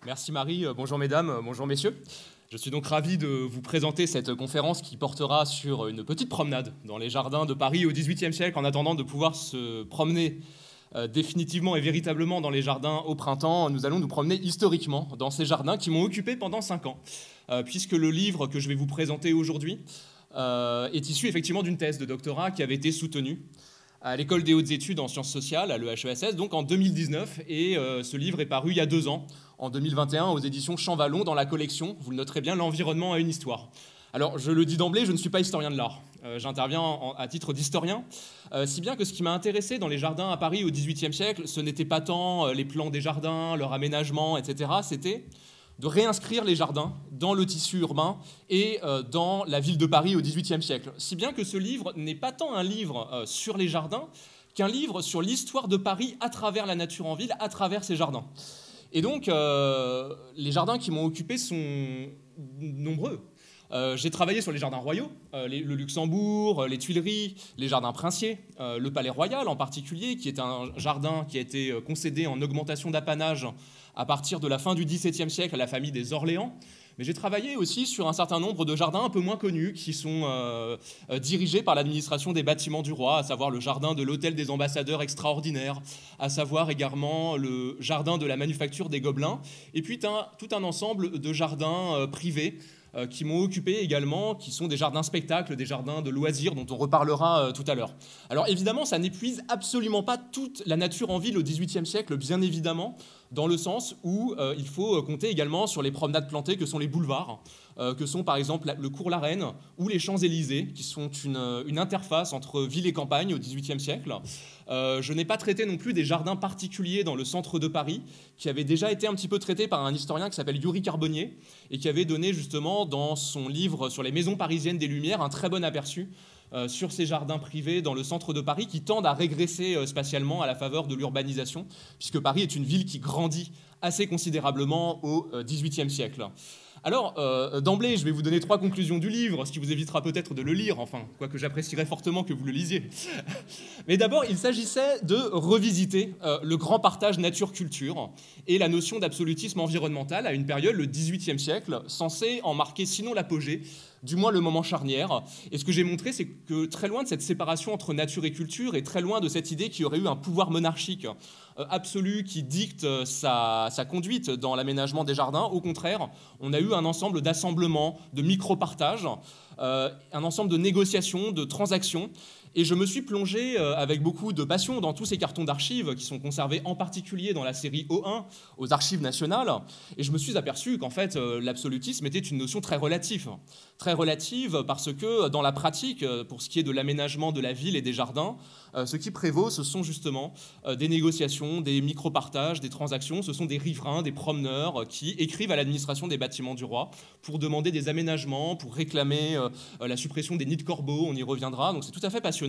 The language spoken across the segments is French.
Merci Marie, bonjour mesdames, bonjour messieurs. Je suis donc ravi de vous présenter cette conférence qui portera sur une petite promenade dans les jardins de Paris au XVIIIe siècle en attendant de pouvoir se promener définitivement et véritablement dans les jardins au printemps. Nous allons nous promener historiquement dans ces jardins qui m'ont occupé pendant 5 ans, puisque le livre que je vais vous présenter aujourd'hui est issu effectivement d'une thèse de doctorat qui avait été soutenue à l'École des hautes études en sciences sociales, à l'EHESS, donc en 2019, et ce livre est paru il y a 2 ans, en 2021, aux éditions Champvallon, dans la collection, vous le noterez bien, L'environnement a une histoire. Alors, je le dis d'emblée, je ne suis pas historien de l'art. J'interviens à titre d'historien, si bien que ce qui m'a intéressé dans les jardins à Paris au XVIIIe siècle, ce n'était pas tant les plans des jardins, leur aménagement, etc., c'était de réinscrire les jardins dans le tissu urbain et dans la ville de Paris au XVIIIe siècle. Si bien que ce livre n'est pas tant un livre sur les jardins qu'un livre sur l'histoire de Paris à travers la nature en ville, à travers ces jardins. Et donc, les jardins qui m'ont occupé sont nombreux. J'ai travaillé sur les jardins royaux, le Luxembourg, les Tuileries, les jardins princiers, le Palais Royal en particulier, qui est un jardin qui a été concédé en augmentation d'apanage à partir de la fin du XVIIe siècle à la famille des Orléans. Mais j'ai travaillé aussi sur un certain nombre de jardins un peu moins connus qui sont dirigés par l'administration des bâtiments du roi, à savoir le jardin de l'Hôtel des Ambassadeurs extraordinaire, à savoir également le jardin de la Manufacture des Gobelins, et puis tout un ensemble de jardins privés qui m'ont occupé également, qui sont des jardins spectacles, des jardins de loisirs dont on reparlera tout à l'heure. Alors évidemment, ça n'épuise absolument pas toute la nature en ville au XVIIIe siècle, bien évidemment, dans le sens où il faut compter également sur les promenades plantées que sont les boulevards, que sont par exemple le cours La Reine ou les Champs-Élysées, qui sont une interface entre ville et campagne au XVIIIe siècle. Je n'ai pas traité non plus des jardins particuliers dans le centre de Paris, qui avaient déjà été un petit peu traités par un historien qui s'appelle Yuri Carbonnier, et qui avait donné justement dans son livre sur les maisons parisiennes des Lumières un très bon aperçu sur ces jardins privés dans le centre de Paris qui tendent à régresser spatialement à la faveur de l'urbanisation, puisque Paris est une ville qui grandit assez considérablement au XVIIIe siècle. Alors, d'emblée, je vais vous donner 3 conclusions du livre, ce qui vous évitera peut-être de le lire, enfin, quoique j'apprécierais fortement que vous le lisiez. Mais d'abord, il s'agissait de revisiter le grand partage nature-culture et la notion d'absolutisme environnemental à une période, le XVIIIe siècle, censée en marquer sinon l'apogée, du moins le moment charnière. Et ce que j'ai montré, c'est que très loin de cette séparation entre nature et culture, et très loin de cette idée qu'il y aurait eu un pouvoir monarchique absolu qui dicte sa conduite dans l'aménagement des jardins, au contraire, on a eu un ensemble d'assemblements, de micro-partages, un ensemble de négociations, de transactions. Et je me suis plongé avec beaucoup de passion dans tous ces cartons d'archives qui sont conservés en particulier dans la série O1 aux archives nationales. Et je me suis aperçu qu'en fait, l'absolutisme était une notion très relative. Très relative parce que dans la pratique, pour ce qui est de l'aménagement de la ville et des jardins, ce qui prévaut, ce sont justement des négociations, des micro-partages, des transactions. Ce sont des riverains, des promeneurs qui écrivent à l'administration des bâtiments du roi pour demander des aménagements, pour réclamer la suppression des nids de corbeaux. On y reviendra. Donc c'est tout à fait passionnant.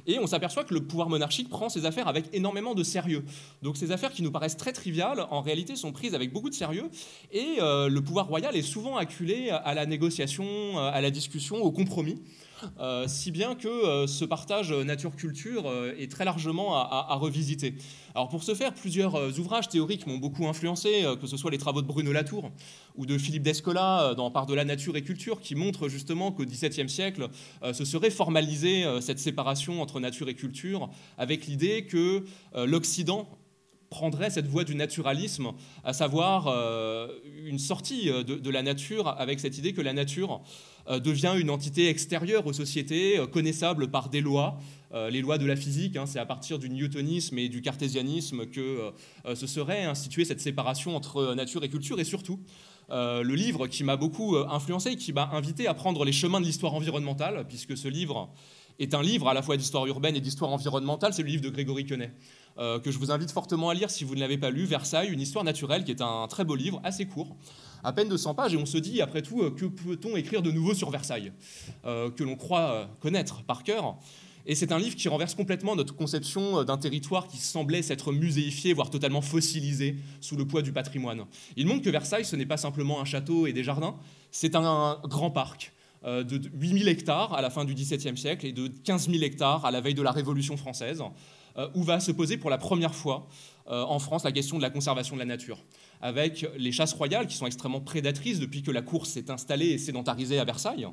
Et on s'aperçoit que le pouvoir monarchique prend ses affaires avec énormément de sérieux. Donc ces affaires qui nous paraissent très triviales, en réalité sont prises avec beaucoup de sérieux. Et le pouvoir royal est souvent acculé à la négociation, à la discussion, au compromis. Si bien que ce partage nature-culture est très largement à revisiter. Alors pour ce faire, plusieurs ouvrages théoriques m'ont beaucoup influencé, que ce soit les travaux de Bruno Latour ou de Philippe Descola dans Par de la nature et culture, qui montrent justement qu'au XVIIe siècle, se serait formalisée cette séparation entre nature et culture, avec l'idée que l'Occident prendrait cette voie du naturalisme, à savoir une sortie de la nature, avec cette idée que la nature devient une entité extérieure aux sociétés, connaissable par des lois, les lois de la physique. C'est à partir du newtonisme et du cartésianisme que se serait instituée cette séparation entre nature et culture, et surtout le livre qui m'a beaucoup influencé, qui m'a invité à prendre les chemins de l'histoire environnementale, puisque ce livre est un livre à la fois d'histoire urbaine et d'histoire environnementale, c'est le livre de Grégory Quenet, que je vous invite fortement à lire si vous ne l'avez pas lu, Versailles, une histoire naturelle, qui est un très beau livre, assez court, à peine de 100 pages, et on se dit, après tout, que peut-on écrire de nouveau sur Versailles, que l'on croit connaître par cœur. Et c'est un livre qui renverse complètement notre conception d'un territoire qui semblait s'être muséifié, voire totalement fossilisé sous le poids du patrimoine. Il montre que Versailles, ce n'est pas simplement un château et des jardins, c'est un grand parc de 8000 hectares à la fin du XVIIe siècle et de 15 000 hectares à la veille de la Révolution française, où va se poser pour la première fois en France la question de la conservation de la nature. avec les chasses royales qui sont extrêmement prédatrices depuis que la course s'est installée et sédentarisée à Versailles.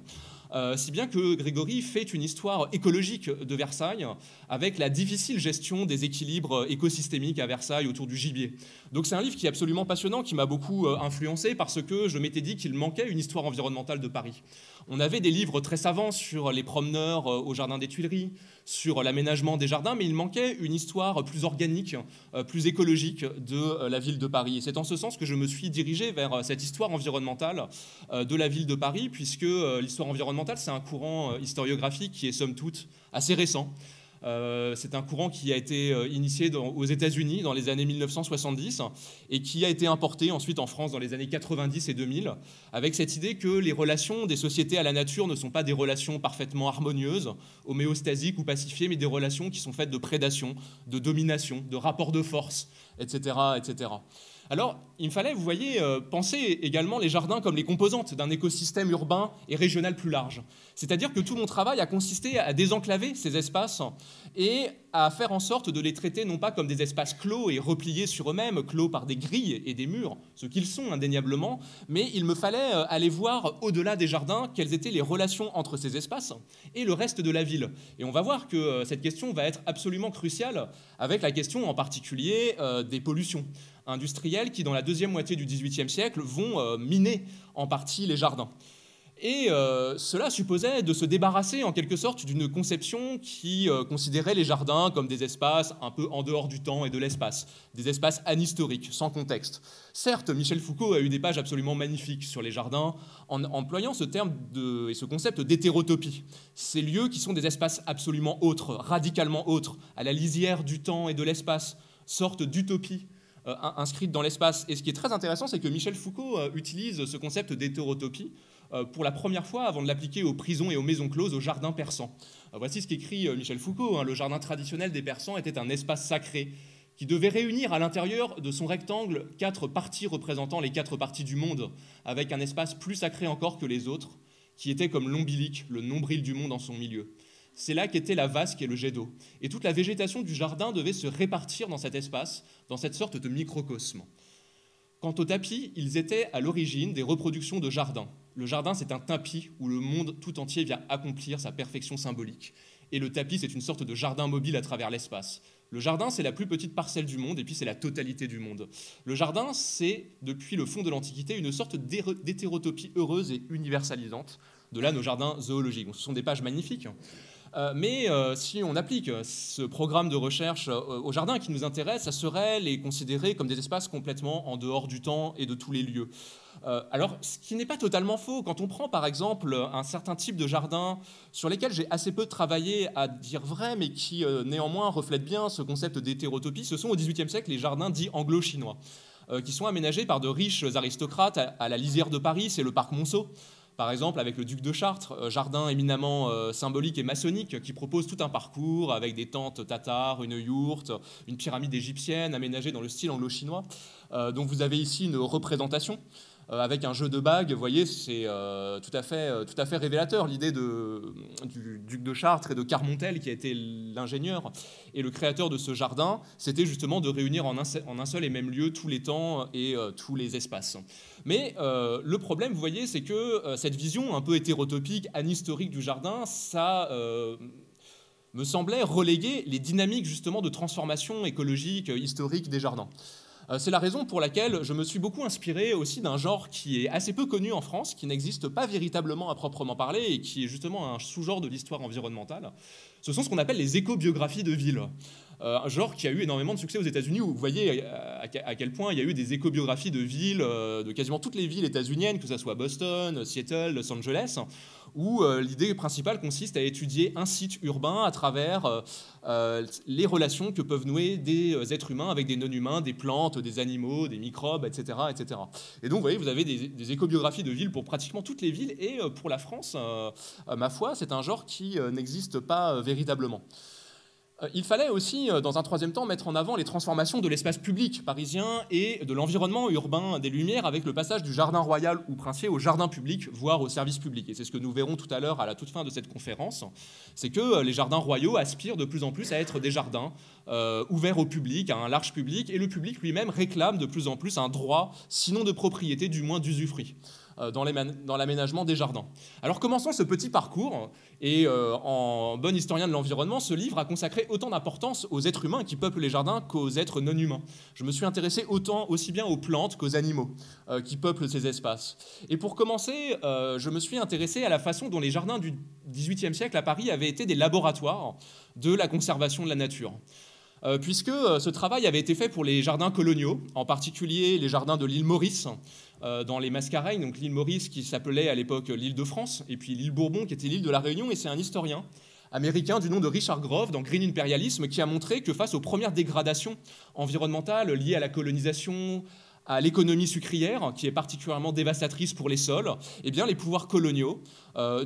Si bien que Grégory fait une histoire écologique de Versailles avec la difficile gestion des équilibres écosystémiques à Versailles autour du gibier. Donc c'est un livre qui est absolument passionnant, qui m'a beaucoup influencé parce que je m'étais dit qu'il manquait une histoire environnementale de Paris. On avait des livres très savants sur les promeneurs au Jardin des Tuileries, sur l'aménagement des jardins, mais il manquait une histoire plus organique, plus écologique de la ville de Paris. Et c'est en ce sens que je me suis dirigé vers cette histoire environnementale de la ville de Paris, puisque l'histoire environnementale, c'est un courant historiographique qui est somme toute assez récent. C'est un courant qui a été initié aux États-Unis dans les années 1970 et qui a été importé ensuite en France dans les années 90 et 2000, avec cette idée que les relations des sociétés à la nature ne sont pas des relations parfaitement harmonieuses, homéostasiques ou pacifiées, mais des relations qui sont faites de prédation, de domination, de rapports de force, etc., etc. Alors, il me fallait, vous voyez, penser également les jardins comme les composantes d'un écosystème urbain et régional plus large. C'est-à-dire que tout mon travail a consisté à désenclaver ces espaces et à faire en sorte de les traiter non pas comme des espaces clos et repliés sur eux-mêmes, clos par des grilles et des murs, ce qu'ils sont indéniablement, mais il me fallait aller voir au-delà des jardins quelles étaient les relations entre ces espaces et le reste de la ville. Et on va voir que cette question va être absolument cruciale avec la question en particulier des pollutions industriels qui, dans la deuxième moitié du XVIIIe siècle, vont miner en partie les jardins. Et cela supposait de se débarrasser en quelque sorte d'une conception qui considérait les jardins comme des espaces un peu en dehors du temps et de l'espace, des espaces anhistoriques, sans contexte. Certes, Michel Foucault a eu des pages absolument magnifiques sur les jardins en employant ce terme et ce concept d'hétérotopie. Ces lieux qui sont des espaces absolument autres, radicalement autres, à la lisière du temps et de l'espace, sorte d'utopie inscrite dans l'espace. Et ce qui est très intéressant, c'est que Michel Foucault utilise ce concept d'hétérotopie pour la première fois avant de l'appliquer aux prisons et aux maisons closes, aux jardins persans. Voici ce qu'écrit Michel Foucault. Le jardin traditionnel des Persans était un espace sacré qui devait réunir à l'intérieur de son rectangle 4 parties représentant les 4 parties du monde, avec un espace plus sacré encore que les autres, qui était comme l'ombilic, le nombril du monde en son milieu. C'est là qu'était la vasque et le jet d'eau. Et toute la végétation du jardin devait se répartir dans cet espace, dans cette sorte de microcosme. Quant aux tapis, ils étaient à l'origine des reproductions de jardins. Le jardin, c'est un tapis où le monde tout entier vient accomplir sa perfection symbolique. Et le tapis, c'est une sorte de jardin mobile à travers l'espace. Le jardin, c'est la plus petite parcelle du monde, et puis c'est la totalité du monde. Le jardin, c'est, depuis le fond de l'Antiquité, une sorte d'hétérotopie heureuse et universalisante. De là, nos jardins zoologiques. Ce sont des pages magnifiques. Mais si on applique ce programme de recherche aux jardins qui nous intéresse, ça serait les considérer comme des espaces complètement en dehors du temps et de tous les lieux. Alors, ce qui n'est pas totalement faux, quand on prend par exemple un certain type de jardin sur lesquels j'ai assez peu travaillé à dire vrai, mais qui néanmoins reflètent bien ce concept d'hétérotopie, ce sont au XVIIIe siècle les jardins dits anglo-chinois, qui sont aménagés par de riches aristocrates à la lisière de Paris, c'est le parc Monceau. Par exemple, avec le duc de Chartres, jardin éminemment symbolique et maçonnique, qui propose tout un parcours avec des tentes tatars, une yourte, une pyramide égyptienne aménagée dans le style anglo-chinois. Donc vous avez ici une représentation avec un jeu de bagues. Vous voyez, c'est tout à fait révélateur. L'idée du duc de Chartres et de Carmontel, qui a été l'ingénieur et le créateur de ce jardin, c'était justement de réunir en un seul et même lieu tous les temps et tous les espaces. Mais le problème, vous voyez, c'est que cette vision un peu hétérotopique, anhistorique du jardin, ça me semblait reléguer les dynamiques justement de transformation écologique, historique des jardins. C'est la raison pour laquelle je me suis beaucoup inspiré aussi d'un genre qui est assez peu connu en France, qui n'existe pas véritablement à proprement parler et qui est justement un sous-genre de l'histoire environnementale. Ce sont ce qu'on appelle les écobiographies de villes. Un genre qui a eu énormément de succès aux États-Unis, où vous voyez à quel point il y a eu des écobiographies de villes, de quasiment toutes les villes états-uniennes, que ce soit Boston, Seattle, Los Angeles, où l'idée principale consiste à étudier un site urbain à travers les relations que peuvent nouer des êtres humains avec des non-humains, des plantes, des animaux, des microbes, etc. etc. Et donc, vous voyez, vous avez des écobiographies de villes pour pratiquement toutes les villes, et pour la France, ma foi, c'est un genre qui n'existe pas véritablement. Il fallait aussi, dans un troisième temps, mettre en avant les transformations de l'espace public parisien et de l'environnement urbain des Lumières avec le passage du jardin royal ou princier au jardin public, voire au service public. Et c'est ce que nous verrons tout à l'heure à la toute fin de cette conférence, c'est que les jardins royaux aspirent de plus en plus à être des jardins ouverts au public, à un large public, et le public lui-même réclame de plus en plus un droit, sinon de propriété, du moins d'usufruit dans l'aménagement des jardins. Alors commençons ce petit parcours, et en bon historien de l'environnement, ce livre a consacré autant d'importance aux êtres humains qui peuplent les jardins qu'aux êtres non humains. Je me suis intéressé aussi bien aux plantes qu'aux animaux qui peuplent ces espaces. Et pour commencer, je me suis intéressé à la façon dont les jardins du XVIIIe siècle à Paris avaient été des laboratoires de la conservation de la nature. Puisque ce travail avait été fait pour les jardins coloniaux, en particulier les jardins de l'île Maurice, dans les Mascareignes, donc l'île Maurice qui s'appelait à l'époque l'île de France, et puis l'île Bourbon qui était l'île de la Réunion, et c'est un historien américain du nom de Richard Grove dans Green Imperialism qui a montré que face aux premières dégradations environnementales liées à la colonisation, à l'économie sucrière, qui est particulièrement dévastatrice pour les sols, eh bien, les pouvoirs coloniaux,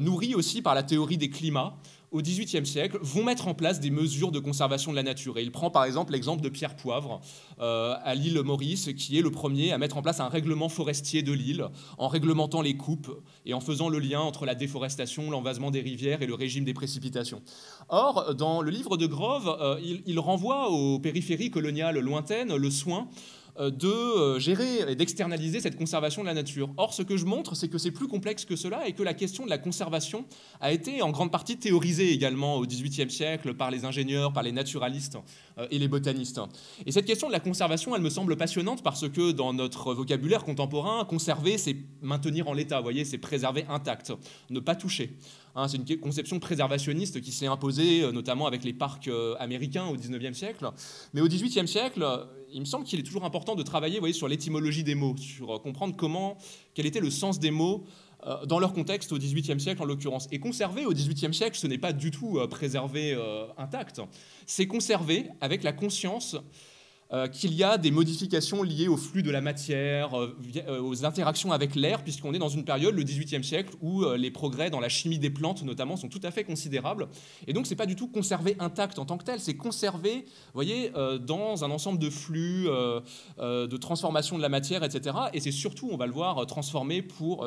nourris aussi par la théorie des climats, au XVIIIe siècle, vont mettre en place des mesures de conservation de la nature. Et il prend par exemple l'exemple de Pierre Poivre, à l'île Maurice, qui est le premier à mettre en place un règlement forestier de l'île, en réglementant les coupes et en faisant le lien entre la déforestation, l'envasement des rivières et le régime des précipitations. Or, dans le livre de Grove, il renvoie aux périphéries coloniales lointaines le soin de gérer et d'externaliser cette conservation de la nature. Or, ce que je montre, c'est que c'est plus complexe que cela et que la question de la conservation a été en grande partie théorisée également au XVIIIe siècle par les ingénieurs, par les naturalistes et les botanistes. Et cette question de la conservation, elle me semble passionnante parce que dans notre vocabulaire contemporain, conserver, c'est maintenir en l'état, vous voyez, c'est préserver intact, ne pas toucher. C'est une conception préservationniste qui s'est imposée notamment avec les parcs américains au XIXe siècle. Mais au XVIIIe siècle, il me semble qu'il est toujours important de travailler, vous voyez, sur l'étymologie des mots, sur comprendre quel était le sens des mots dans leur contexte au XVIIIe siècle en l'occurrence. Et conserver au XVIIIe siècle, ce n'est pas du tout préserver intact, c'est conserver avec la conscience qu'il y a des modifications liées au flux de la matière, aux interactions avec l'air, puisqu'on est dans une période, le XVIIIe siècle, où les progrès dans la chimie des plantes notamment sont tout à fait considérables. Et donc, ce n'est pas du tout conserver intact en tant que tel, c'est conserver, vous voyez, dans un ensemble de flux, de transformation de la matière, etc. Et c'est surtout, on va le voir,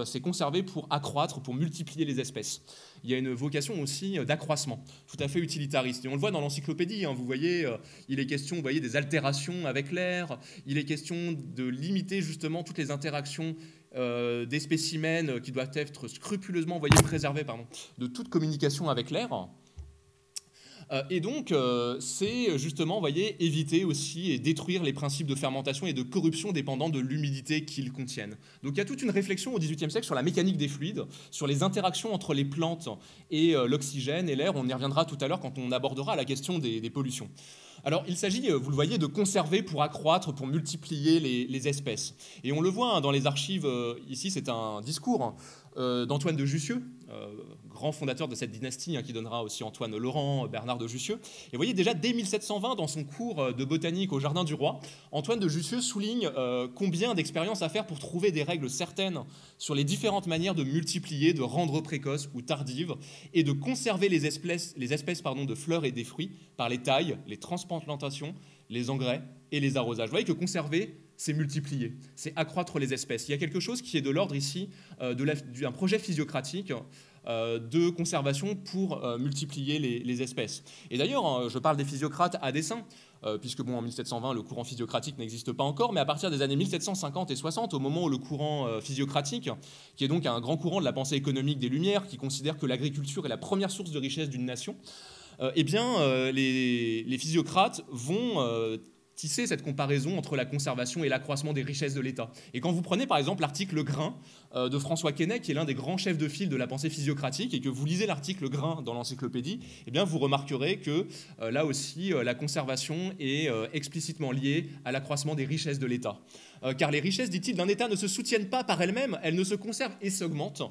c'est conserver pour accroître, pour multiplier les espèces. Il y a une vocation aussi d'accroissement, tout à fait utilitariste. Et on le voit dans l'encyclopédie, vous voyez, il est question, vous voyez, des altérations avec l'air, il est question de limiter justement toutes les interactions des spécimens qui doivent être scrupuleusement, vous voyez, préservés de toute communication avec l'air. Et donc, c'est justement, vous voyez, éviter aussi et détruire les principes de fermentation et de corruption dépendant de l'humidité qu'ils contiennent. Donc, il y a toute une réflexion au XVIIIe siècle sur la mécanique des fluides, sur les interactions entre les plantes et l'oxygène et l'air. On y reviendra tout à l'heure quand on abordera la question des pollutions. Alors, il s'agit, vous le voyez, de conserver pour accroître, pour multiplier les espèces. Et on le voit dans les archives, ici, c'est un discours d'Antoine de Jussieu, grand fondateur de cette dynastie, qui donnera aussi Antoine Laurent, Bernard de Jussieu. Et vous voyez, déjà dès 1720, dans son cours de botanique au Jardin du Roi, Antoine de Jussieu souligne combien d'expériences à faire pour trouver des règles certaines sur les différentes manières de multiplier, de rendre précoces ou tardives, et de conserver les espèces de fleurs et des fruits par les tailles, les transplantations, les engrais et les arrosages. Vous voyez que conserver, c'est multiplier, c'est accroître les espèces. Il y a quelque chose qui est de l'ordre ici d'un projet physiocratique de conservation pour multiplier les espèces. Et d'ailleurs, je parle des physiocrates à dessein, puisque en 1720, le courant physiocratique n'existe pas encore, mais à partir des années 1750 et 60, au moment où le courant physiocratique, qui est donc un grand courant de la pensée économique des Lumières, qui considère que l'agriculture est la première source de richesse d'une nation, les physiocrates vont tisser cette comparaison entre la conservation et l'accroissement des richesses de l'État. Et quand vous prenez par exemple l'article Grain de François Quesnay, qui est l'un des grands chefs de file de la pensée physiocratique, et que vous lisez l'article Grain dans l'encyclopédie, eh bien vous remarquerez que là aussi la conservation est explicitement liée à l'accroissement des richesses de l'État. Car les richesses, dit-il, d'un État ne se soutiennent pas par elles-mêmes, elles ne se conservent et s'augmentent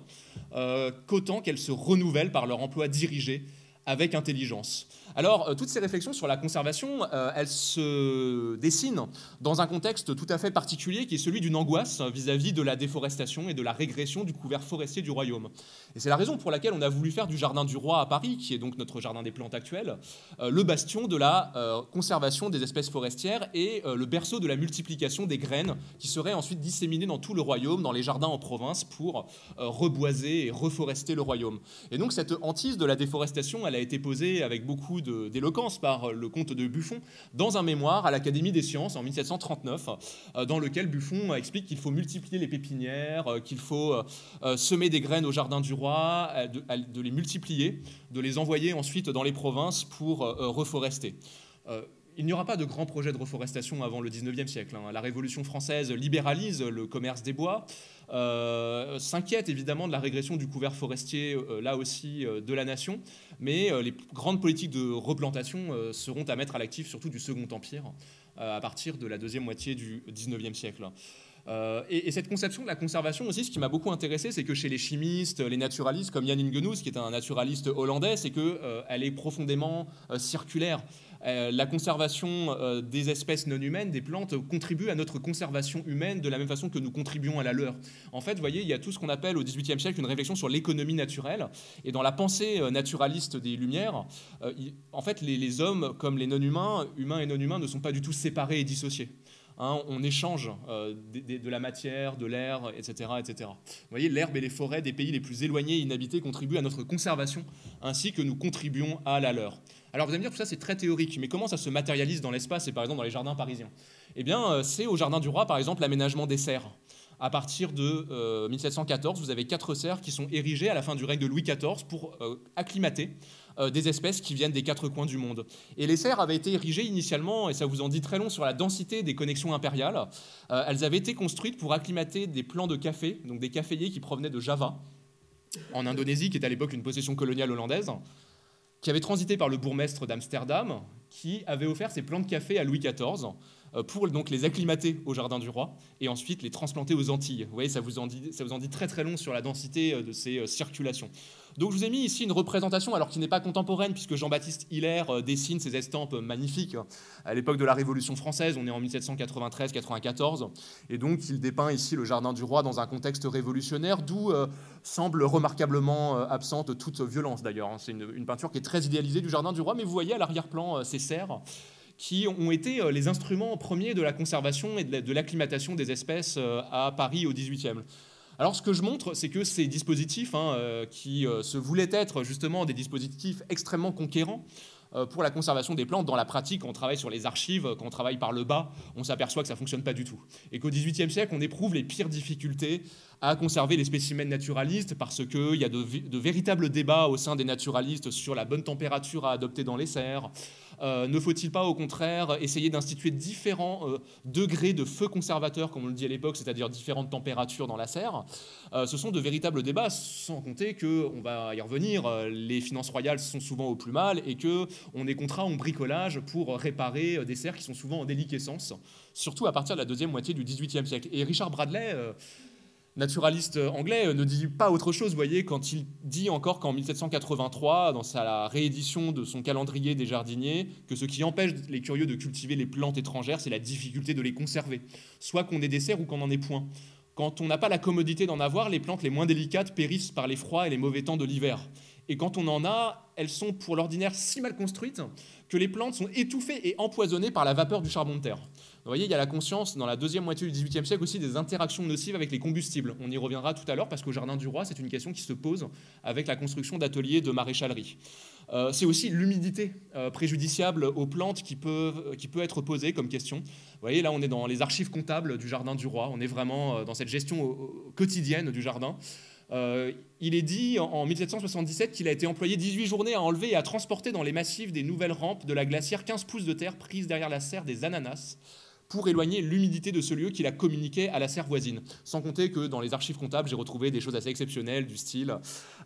qu'autant qu'elles se renouvellent par leur emploi dirigé avec intelligence. Alors, toutes ces réflexions sur la conservation, elles se dessinent dans un contexte tout à fait particulier qui est celui d'une angoisse vis-à-vis de la déforestation et de la régression du couvert forestier du royaume. Et c'est la raison pour laquelle on a voulu faire du Jardin du Roi à Paris, qui est donc notre jardin des plantes actuel, le bastion de la conservation des espèces forestières et le berceau de la multiplication des graines qui seraient ensuite disséminées dans tout le royaume, dans les jardins en province, pour reboiser et reforester le royaume. Et donc cette hantise de la déforestation, elle a été posée avec beaucoup d'éloquence par le comte de Buffon dans un mémoire à l'Académie des sciences en 1739, dans lequel Buffon explique qu'il faut multiplier les pépinières, qu'il faut semer des graines au jardin du roi, de les multiplier, de les envoyer ensuite dans les provinces pour reforester. Il n'y aura pas de grands projets de reforestation avant le 19e siècle. La Révolution française libéralise le commerce des bois, s'inquiète évidemment de la régression du couvert forestier, là aussi, de la nation, mais les grandes politiques de replantation seront à mettre à l'actif, surtout du Second Empire, à partir de la deuxième moitié du 19e siècle. Et cette conception de la conservation aussi, ce qui m'a beaucoup intéressé, c'est que chez les chimistes, les naturalistes, comme Jan Ingenuus, qui est un naturaliste hollandais, c'est qu'elle est profondément circulaire. La conservation des espèces non humaines, des plantes, contribue à notre conservation humaine de la même façon que nous contribuons à la leur. En fait, vous voyez, il y a tout ce qu'on appelle au XVIIIe siècle une réflexion sur l'économie naturelle. Et dans la pensée naturaliste des Lumières, en fait, les hommes, comme les non-humains, humains et non-humains, ne sont pas du tout séparés et dissociés. On échange de la matière, de l'air, etc., etc. Vous voyez, l'herbe et les forêts des pays les plus éloignés et inhabités contribuent à notre conservation, ainsi que nous contribuons à la leur. Alors vous allez me dire, tout ça c'est très théorique, mais comment ça se matérialise dans l'espace et par exemple dans les jardins parisiens? Eh bien, c'est au Jardin du Roi, par exemple, l'aménagement des serres. À partir de 1714, vous avez 4 serres qui sont érigées à la fin du règne de Louis XIV pour acclimater des espèces qui viennent des 4 coins du monde. Et les serres avaient été érigées initialement, et ça vous en dit très long sur la densité des connexions impériales, elles avaient été construites pour acclimater des plants de café, donc des caféiers qui provenaient de Java, en Indonésie, qui était à l'époque une possession coloniale hollandaise, qui avait transité par le bourgmestre d'Amsterdam, qui avait offert ces plants de café à Louis XIV pour donc les acclimater au Jardin du Roi et ensuite les transplanter aux Antilles. Vous voyez, ça vous en dit très très long sur la densité de ces circulations. Donc je vous ai mis ici une représentation, alors qui n'est pas contemporaine, puisque Jean-Baptiste Hilaire dessine ces estampes magnifiques à l'époque de la Révolution française, on est en 1793-94, et donc il dépeint ici le Jardin du Roi dans un contexte révolutionnaire, d'où semble remarquablement absente toute violence d'ailleurs. C'est une peinture qui est très idéalisée du Jardin du Roi, mais vous voyez à l'arrière-plan ces serres qui ont été les instruments premiers de la conservation et de l'acclimatation des espèces à Paris au XVIIIe. Alors ce que je montre, c'est que ces dispositifs, qui se voulaient être justement des dispositifs extrêmement conquérants pour la conservation des plantes, dans la pratique, quand on travaille sur les archives, quand on travaille par le bas, on s'aperçoit que ça ne fonctionne pas du tout. Et qu'au XVIIIe siècle, on éprouve les pires difficultés à conserver les spécimens naturalistes parce qu'il y a de véritables débats au sein des naturalistes sur la bonne température à adopter dans les serres. Ne faut-il pas, au contraire, essayer d'instituer différents degrés de feu conservateur, comme on le dit à l'époque, c'est-à-dire différentes températures dans la serre? Ce sont de véritables débats, sans compter qu'on va y revenir, les finances royales sont souvent au plus mal et qu'on est contraint au bricolage pour réparer des serres qui sont souvent en déliquescence, surtout à partir de la deuxième moitié du XVIIIe siècle. Et Richard Bradley, naturaliste anglais, ne dit pas autre chose, vous voyez, quand il dit encore qu'en 1783, dans sa réédition de son calendrier des jardiniers, que ce qui empêche les curieux de cultiver les plantes étrangères, c'est la difficulté de les conserver, soit qu'on ait des serres ou qu'on n'en ait point. Quand on n'a pas la commodité d'en avoir, les plantes les moins délicates périssent par les froids et les mauvais temps de l'hiver. Et quand on en a, elles sont pour l'ordinaire si mal construites que les plantes sont étouffées et empoisonnées par la vapeur du charbon de terre. Vous voyez, il y a la conscience, dans la deuxième moitié du XVIIIe siècle aussi, des interactions nocives avec les combustibles. On y reviendra tout à l'heure parce qu'au Jardin du Roi, c'est une question qui se pose avec la construction d'ateliers de maréchalerie. C'est aussi l'humidité préjudiciable aux plantes qui peut être posée comme question. Vous voyez, là, on est dans les archives comptables du Jardin du Roi. On est vraiment dans cette gestion quotidienne du jardin. Il est dit en 1777 qu'il a été employé 18 journées à enlever et à transporter dans les massifs des nouvelles rampes de la glacière 15 pouces de terre prises derrière la serre des ananas pour éloigner l'humidité de ce lieu qu'il a communiqué à la serre voisine. Sans compter que dans les archives comptables, j'ai retrouvé des choses assez exceptionnelles du style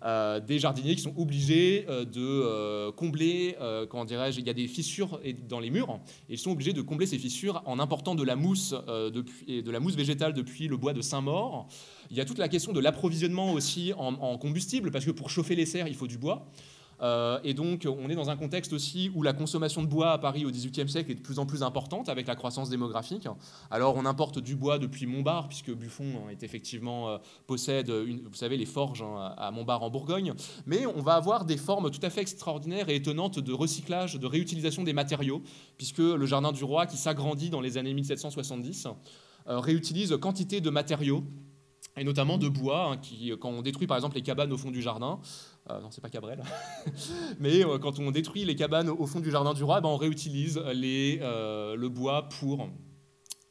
des jardiniers qui sont obligés de combler, comment dirais-je, il y a des fissures dans les murs, et ils sont obligés de combler ces fissures en important de la mousse, de la mousse végétale depuis le bois de Saint-Maur. Il y a toute la question de l'approvisionnement aussi en combustible, parce que pour chauffer les serres, il faut du bois. Et donc, on est dans un contexte aussi où la consommation de bois à Paris au XVIIIe siècle est de plus en plus importante avec la croissance démographique. Alors, on importe du bois depuis Montbard, puisque Buffon est effectivement, possède, vous savez, les forges à Montbard en Bourgogne. Mais on va avoir des formes tout à fait extraordinaires et étonnantes de recyclage, de réutilisation des matériaux, puisque le Jardin du Roi, qui s'agrandit dans les années 1770, réutilise quantité de matériaux, et notamment de bois, qui, quand on détruit par exemple les cabanes au fond du jardin, non, c'est pas Cabrel, mais quand on détruit les cabanes au fond du Jardin du Roi, on réutilise le bois pour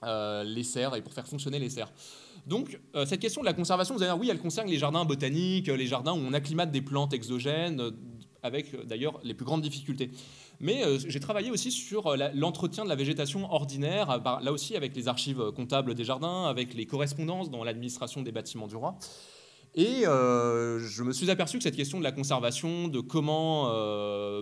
les serres et pour faire fonctionner les serres. Donc, cette question de la conservation, vous allez dire, oui, elle concerne les jardins botaniques, les jardins où on acclimate des plantes exogènes, avec d'ailleurs les plus grandes difficultés. Mais j'ai travaillé aussi sur l'entretien de la végétation ordinaire, là aussi avec les archives comptables des jardins, avec les correspondances dans l'administration des bâtiments du roi. Et je me suis aperçu que cette question de la conservation, de comment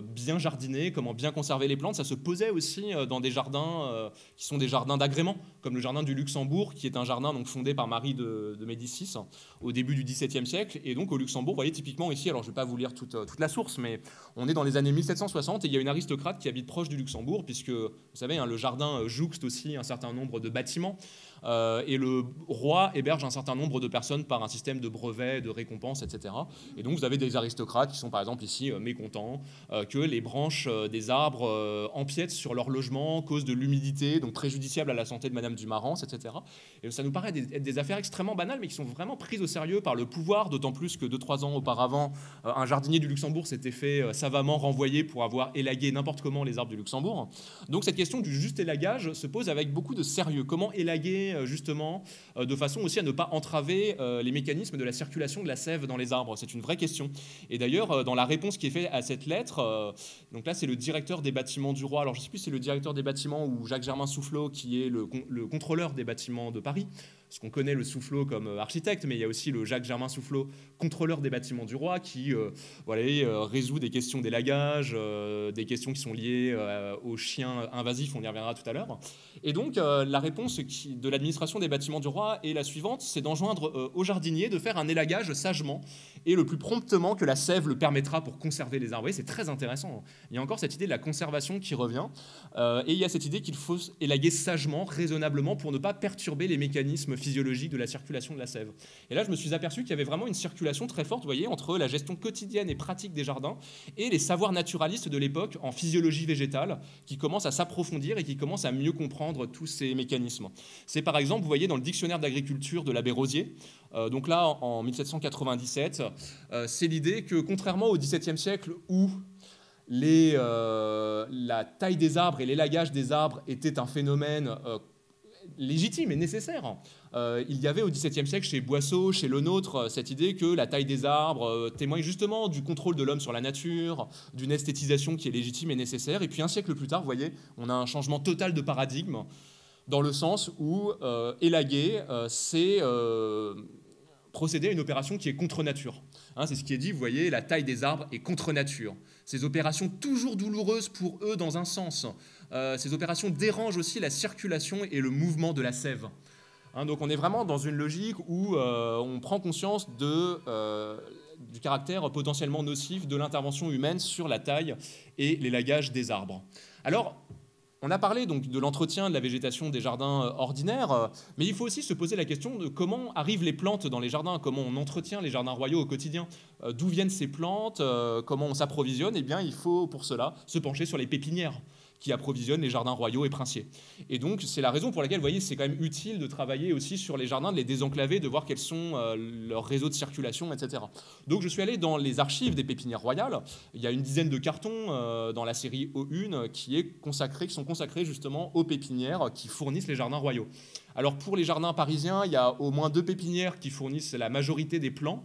bien jardiner, comment bien conserver les plantes, ça se posait aussi dans des jardins qui sont des jardins d'agrément, comme le jardin du Luxembourg, qui est un jardin donc, fondé par Marie de Médicis au début du XVIIe siècle. Et donc au Luxembourg, vous voyez typiquement ici, alors je ne vais pas vous lire toute la source, mais on est dans les années 1760 et il y a une aristocrate qui habite proche du Luxembourg, puisque vous savez, le jardin jouxte aussi un certain nombre de bâtiments. Et le roi héberge un certain nombre de personnes par un système de brevets, de récompenses, etc. Et donc vous avez des aristocrates qui sont par exemple ici mécontents que les branches des arbres empiètent sur leur logement, cause de l'humidité, donc préjudiciable à la santé de Madame du Marans, etc. Et ça nous paraît être des affaires extrêmement banales, mais qui sont vraiment prises au sérieux par le pouvoir, d'autant plus que 2-3 ans auparavant, un jardinier du Luxembourg s'était fait savamment renvoyer pour avoir élagué n'importe comment les arbres du Luxembourg. Donc cette question du juste élagage se pose avec beaucoup de sérieux. Comment élaguer justement, de façon aussi à ne pas entraver les mécanismes de la circulation de la sève dans les arbres. C'est une vraie question. Et d'ailleurs, dans la réponse qui est faite à cette lettre, donc là c'est le directeur des bâtiments du roi, alors je ne sais plus si c'est le directeur des bâtiments ou Jacques-Germain Soufflot qui est le contrôleur des bâtiments de Paris, parce qu'on connaît le Soufflot comme architecte, mais il y a aussi le Jacques-Germain Soufflot, contrôleur des bâtiments du roi, qui résout des questions d'élagage, des questions qui sont liées aux chiens invasifs, on y reviendra tout à l'heure. Et donc la réponse de l'administration des bâtiments du roi est la suivante, c'est d'enjoindre aux jardiniers de faire un élagage sagement et le plus promptement que la sève le permettra pour conserver les arbres. C'est très intéressant. Il y a encore cette idée de la conservation qui revient, et il y a cette idée qu'il faut élaguer sagement, raisonnablement, pour ne pas perturber les mécanismes physiologique de la circulation de la sève. Et là, je me suis aperçu qu'il y avait vraiment une circulation très forte, vous voyez, entre la gestion quotidienne et pratique des jardins et les savoirs naturalistes de l'époque en physiologie végétale qui commencent à s'approfondir et qui commencent à mieux comprendre tous ces mécanismes. C'est par exemple, vous voyez, dans le dictionnaire d'agriculture de l'abbé Rosier, donc là, en 1797, c'est l'idée que, contrairement au XVIIe siècle où la taille des arbres et l'élagage des arbres était un phénomène légitime et nécessaire. Il y avait au XVIIe siècle chez Boisseau, chez Lenôtre, cette idée que la taille des arbres témoigne justement du contrôle de l'homme sur la nature, d'une esthétisation qui est légitime et nécessaire. Et puis un siècle plus tard, vous voyez, on a un changement total de paradigme dans le sens où élaguer, c'est procéder à une opération qui est contre nature. C'est ce qui est dit, vous voyez, la taille des arbres est contre nature. Ces opérations toujours douloureuses pour eux dans un sens, ces opérations dérangent aussi la circulation et le mouvement de la sève. Donc on est vraiment dans une logique où on prend conscience du caractère potentiellement nocif de l'intervention humaine sur la taille et l'élagage des arbres. Alors, on a parlé donc de l'entretien de la végétation des jardins ordinaires, mais il faut aussi se poser la question de comment arrivent les plantes dans les jardins, comment on entretient les jardins royaux au quotidien, d'où viennent ces plantes, comment on s'approvisionne. Eh bien, il faut pour cela se pencher sur les pépinières qui approvisionnent les jardins royaux et princiers. Et donc, c'est la raison pour laquelle, vous voyez, c'est quand même utile de travailler aussi sur les jardins, de les désenclaver, de voir quels sont leurs réseaux de circulation, etc. Donc, je suis allé dans les archives des pépinières royales. Il y a une dizaine de cartons dans la série O1 qui sont consacrés justement aux pépinières qui fournissent les jardins royaux. Alors, pour les jardins parisiens, il y a au moins 2 pépinières qui fournissent la majorité des plants.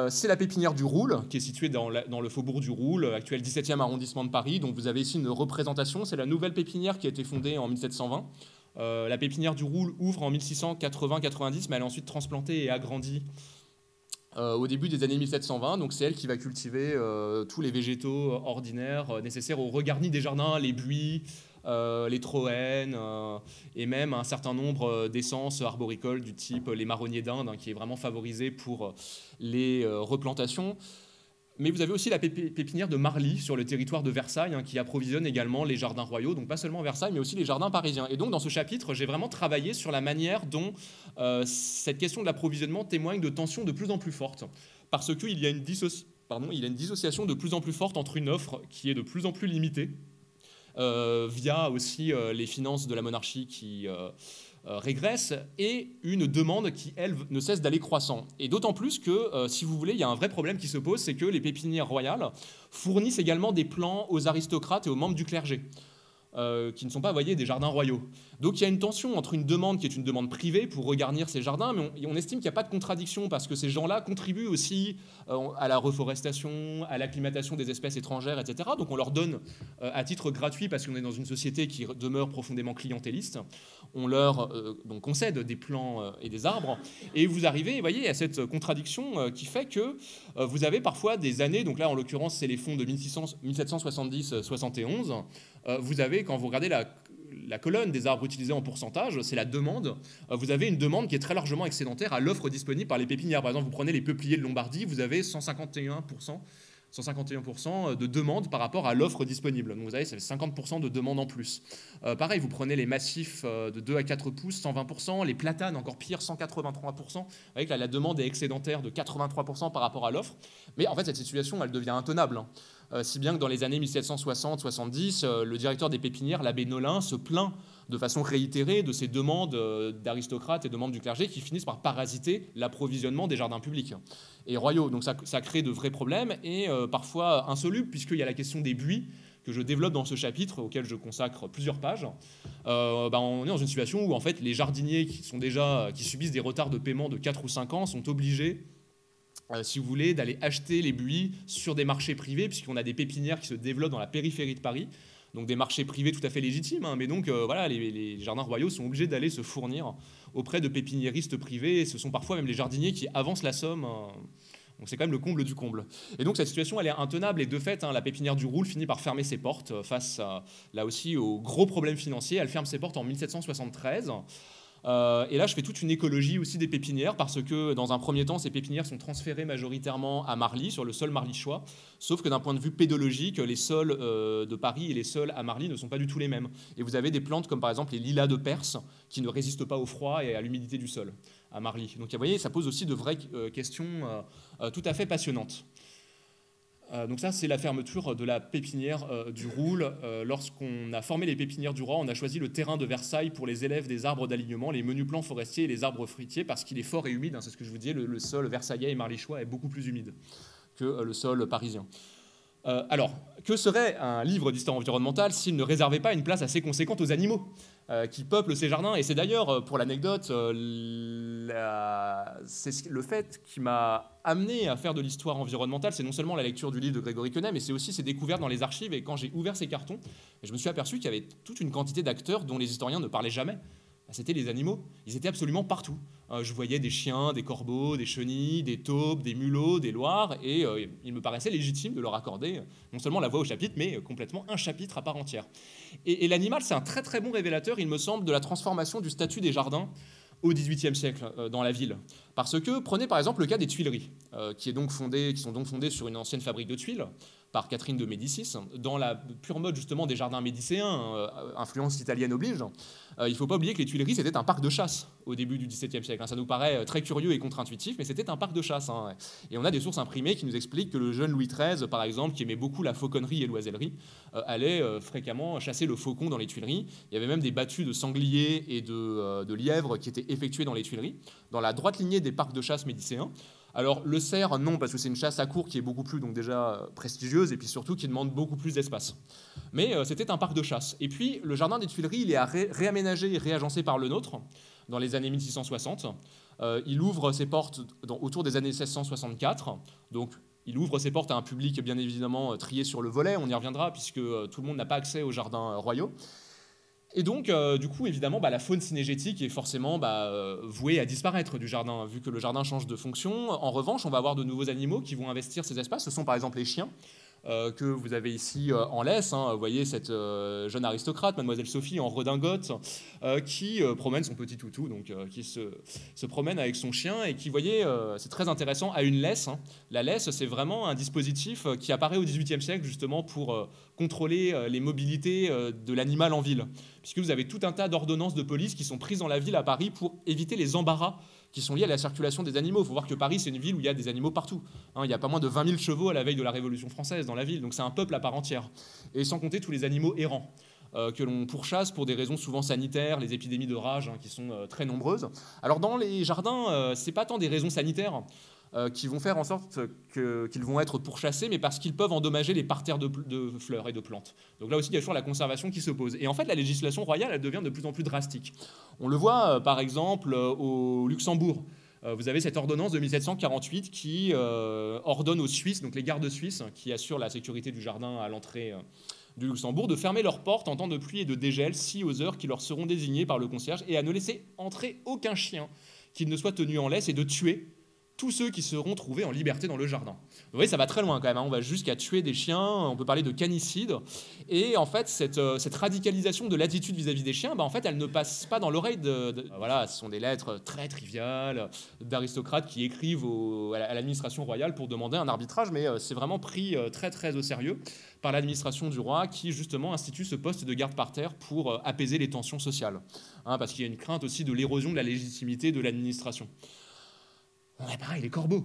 C'est la pépinière du Roule, qui est située dans le faubourg du Roule, actuel 17e arrondissement de Paris. Donc vous avez ici une représentation. C'est la nouvelle pépinière qui a été fondée en 1720. La pépinière du Roule ouvre en 1680-90, mais elle est ensuite transplantée et agrandie au début des années 1720. Donc c'est elle qui va cultiver tous les végétaux ordinaires nécessaires au regarni des jardins, les buis, les troènes et même un certain nombre d'essences arboricoles du type les marronniers d'Inde, qui est vraiment favorisé pour les replantations. Mais vous avez aussi la pépinière de Marly sur le territoire de Versailles, qui approvisionne également les jardins royaux, donc pas seulement Versailles, mais aussi les jardins parisiens. Et donc dans ce chapitre, j'ai vraiment travaillé sur la manière dont cette question de l'approvisionnement témoigne de tensions de plus en plus fortes, parce qu'il y a une dissociation de plus en plus forte entre une offre qui est de plus en plus limitée, via aussi les finances de la monarchie qui régresse, et une demande qui, elle, ne cesse d'aller croissant. Et d'autant plus que, si vous voulez, il y a un vrai problème qui se pose, c'est que les pépinières royales fournissent également des plants aux aristocrates et aux membres du clergé, qui ne sont pas, vous voyez, des jardins royaux. Donc il y a une tension entre une demande qui est une demande privée pour regarnir ces jardins, mais on estime qu'il n'y a pas de contradiction, parce que ces gens-là contribuent aussi à la reforestation, à l'acclimatation des espèces étrangères, etc. Donc on leur donne à titre gratuit, parce qu'on est dans une société qui demeure profondément clientéliste, on leur donc concède des plants et des arbres, et vous arrivez, vous voyez, à cette contradiction qui fait que vous avez parfois des années, donc là en l'occurrence c'est les fonds de 1770-71, vous avez, quand vous regardez la colonne des arbres utilisés en pourcentage, c'est la demande. Vous avez une demande qui est très largement excédentaire à l'offre disponible par les pépinières. Par exemple, vous prenez les peupliers de Lombardie, vous avez 151% de demande par rapport à l'offre disponible. Donc vous avez 50% de demande en plus. Pareil, vous prenez les massifs de 2 à 4 pouces, 120%, les platanes, encore pire, 183%. Vous voyez que la demande est excédentaire de 83% par rapport à l'offre. Mais en fait, cette situation, elle devient intenable. Si bien que dans les années 1760-70, le directeur des pépinières, l'abbé Nolin, se plaint de façon réitérée de ces demandes d'aristocrates et de membres du clergé qui finissent par parasiter l'approvisionnement des jardins publics et royaux. Donc ça crée de vrais problèmes et parfois insolubles, puisqu'il y a la question des buis que je développe dans ce chapitre, auquel je consacre plusieurs pages. On est dans une situation où en fait, les jardiniers qui subissent des retards de paiement de 4 ou 5 ans sont obligés, si vous voulez, d'aller acheter les buis sur des marchés privés, puisqu'on a des pépinières qui se développent dans la périphérie de Paris, donc des marchés privés tout à fait légitimes, mais donc voilà, les jardins royaux sont obligés d'aller se fournir auprès de pépiniéristes privés, et ce sont parfois même les jardiniers qui avancent la somme. Donc c'est quand même le comble du comble. Et donc cette situation, elle est intenable, et de fait, la pépinière du Roule finit par fermer ses portes face, là aussi, aux gros problèmes financiers. Elle ferme ses portes en 1773. Et là, je fais toute une écologie aussi des pépinières, parce que dans un premier temps, ces pépinières sont transférées majoritairement à Marly, sur le sol marlychois, sauf que d'un point de vue pédologique, les sols de Paris et les sols à Marly ne sont pas du tout les mêmes. Et vous avez des plantes comme par exemple les lilas de Perse, qui ne résistent pas au froid et à l'humidité du sol à Marly. Donc vous voyez, ça pose aussi de vraies questions tout à fait passionnantes. Donc ça, c'est la fermeture de la pépinière du Roule. Lorsqu'on a formé les pépinières du roi, on a choisi le terrain de Versailles pour les élèves des arbres d'alignement, les menus plants forestiers et les arbres fruitiers, parce qu'il est fort et humide. C'est ce que je vous disais, le sol versaillais et marlychois est beaucoup plus humide que le sol parisien. Alors, que serait un livre d'histoire environnementale s'il ne réservait pas une place assez conséquente aux animaux qui peuplent ces jardins? Et c'est d'ailleurs, pour l'anecdote, c'est le fait qui m'a amené à faire de l'histoire environnementale. C'est non seulement la lecture du livre de Grégory Quenet, mais c'est aussi ses découvertes dans les archives. Et quand j'ai ouvert ces cartons, je me suis aperçu qu'il y avait toute une quantité d'acteurs dont les historiens ne parlaient jamais. C'était les animaux. Ils étaient absolument partout. Je voyais des chiens, des corbeaux, des chenilles, des taupes, des mulots, des loirs, et il me paraissait légitime de leur accorder non seulement la voix au chapitre, mais complètement un chapitre à part entière. Et l'animal, c'est un très très bon révélateur, il me semble, de la transformation du statut des jardins au XVIIIe siècle dans la ville. Parce que, prenez par exemple le cas des Tuileries, qui sont donc fondées sur une ancienne fabrique de tuiles, par Catherine de Médicis, dans la pure mode justement des jardins médicéens, influence italienne oblige. Il ne faut pas oublier que les Tuileries, c'était un parc de chasse au début du XVIIe siècle. Ça nous paraît très curieux et contre-intuitif, mais c'était un parc de chasse. Et on a des sources imprimées qui nous expliquent que le jeune Louis XIII, par exemple, qui aimait beaucoup la fauconnerie et l'oisellerie, allait fréquemment chasser le faucon dans les Tuileries. Il y avait même des battues de sangliers et de lièvres qui étaient effectuées dans les Tuileries, dans la droite lignée des parcs de chasse médicéens. Alors le cerf, non, parce que c'est une chasse à courre qui est beaucoup plus donc déjà prestigieuse et puis surtout qui demande beaucoup plus d'espace. Mais c'était un parc de chasse. Et puis le jardin des Tuileries, il est réaménagé et réagencé par le nôtre dans les années 1660. Il ouvre ses portes autour des années 1664. Donc il ouvre ses portes à un public bien évidemment trié sur le volet, on y reviendra puisque tout le monde n'a pas accès aux jardins royaux. Et donc, du coup, évidemment, la faune cynégétique est forcément vouée à disparaître du jardin, vu que le jardin change de fonction. En revanche, on va avoir de nouveaux animaux qui vont investir ces espaces. Ce sont par exemple les chiens. que vous avez ici en laisse. Vous voyez cette jeune aristocrate, mademoiselle Sophie, en redingote, qui promène son petit toutou, donc qui se promène avec son chien et qui, vous voyez, c'est très intéressant, a une laisse. La laisse, c'est vraiment un dispositif qui apparaît au XVIIIe siècle justement pour contrôler les mobilités de l'animal en ville, puisque vous avez tout un tas d'ordonnances de police qui sont prises dans la ville à Paris pour éviter les embarras qui sont liés à la circulation des animaux. Il faut voir que Paris, c'est une ville où il y a des animaux partout. Il y a pas moins de 20 000 chevaux à la veille de la Révolution française dans la ville, donc c'est un peuple à part entière. Et sans compter tous les animaux errants que l'on pourchasse pour des raisons souvent sanitaires, les épidémies de rage qui sont très nombreuses. Alors dans les jardins, c'est pas tant des raisons sanitaires qui vont faire en sorte qu'ils vont être pourchassés, mais parce qu'ils peuvent endommager les parterres de fleurs et de plantes. Donc là aussi, il y a toujours la conservation qui s'oppose. Et en fait, la législation royale, elle devient de plus en plus drastique. On le voit, par exemple, au Luxembourg. Vous avez cette ordonnance de 1748 qui ordonne aux Suisses, donc les gardes suisses, qui assurent la sécurité du jardin à l'entrée du Luxembourg, de fermer leurs portes en temps de pluie et de dégel, 6 aux heures qui leur seront désignées par le concierge, et à ne laisser entrer aucun chien qui ne soit tenu en laisse, et de tuer tous ceux qui seront trouvés en liberté dans le jardin. Vous voyez, ça va très loin quand même, on va jusqu'à tuer des chiens, on peut parler de canicide, et en fait, cette radicalisation de l'attitude vis-à-vis des chiens, en fait, elle ne passe pas dans l'oreille voilà, ce sont des lettres très triviales d'aristocrates qui écrivent à l'administration royale pour demander un arbitrage, mais c'est vraiment pris très très au sérieux par l'administration du roi qui justement institue ce poste de garde parterre pour apaiser les tensions sociales, parce qu'il y a une crainte aussi de l'érosion de la légitimité de l'administration. Ouais, pareil, les corbeaux.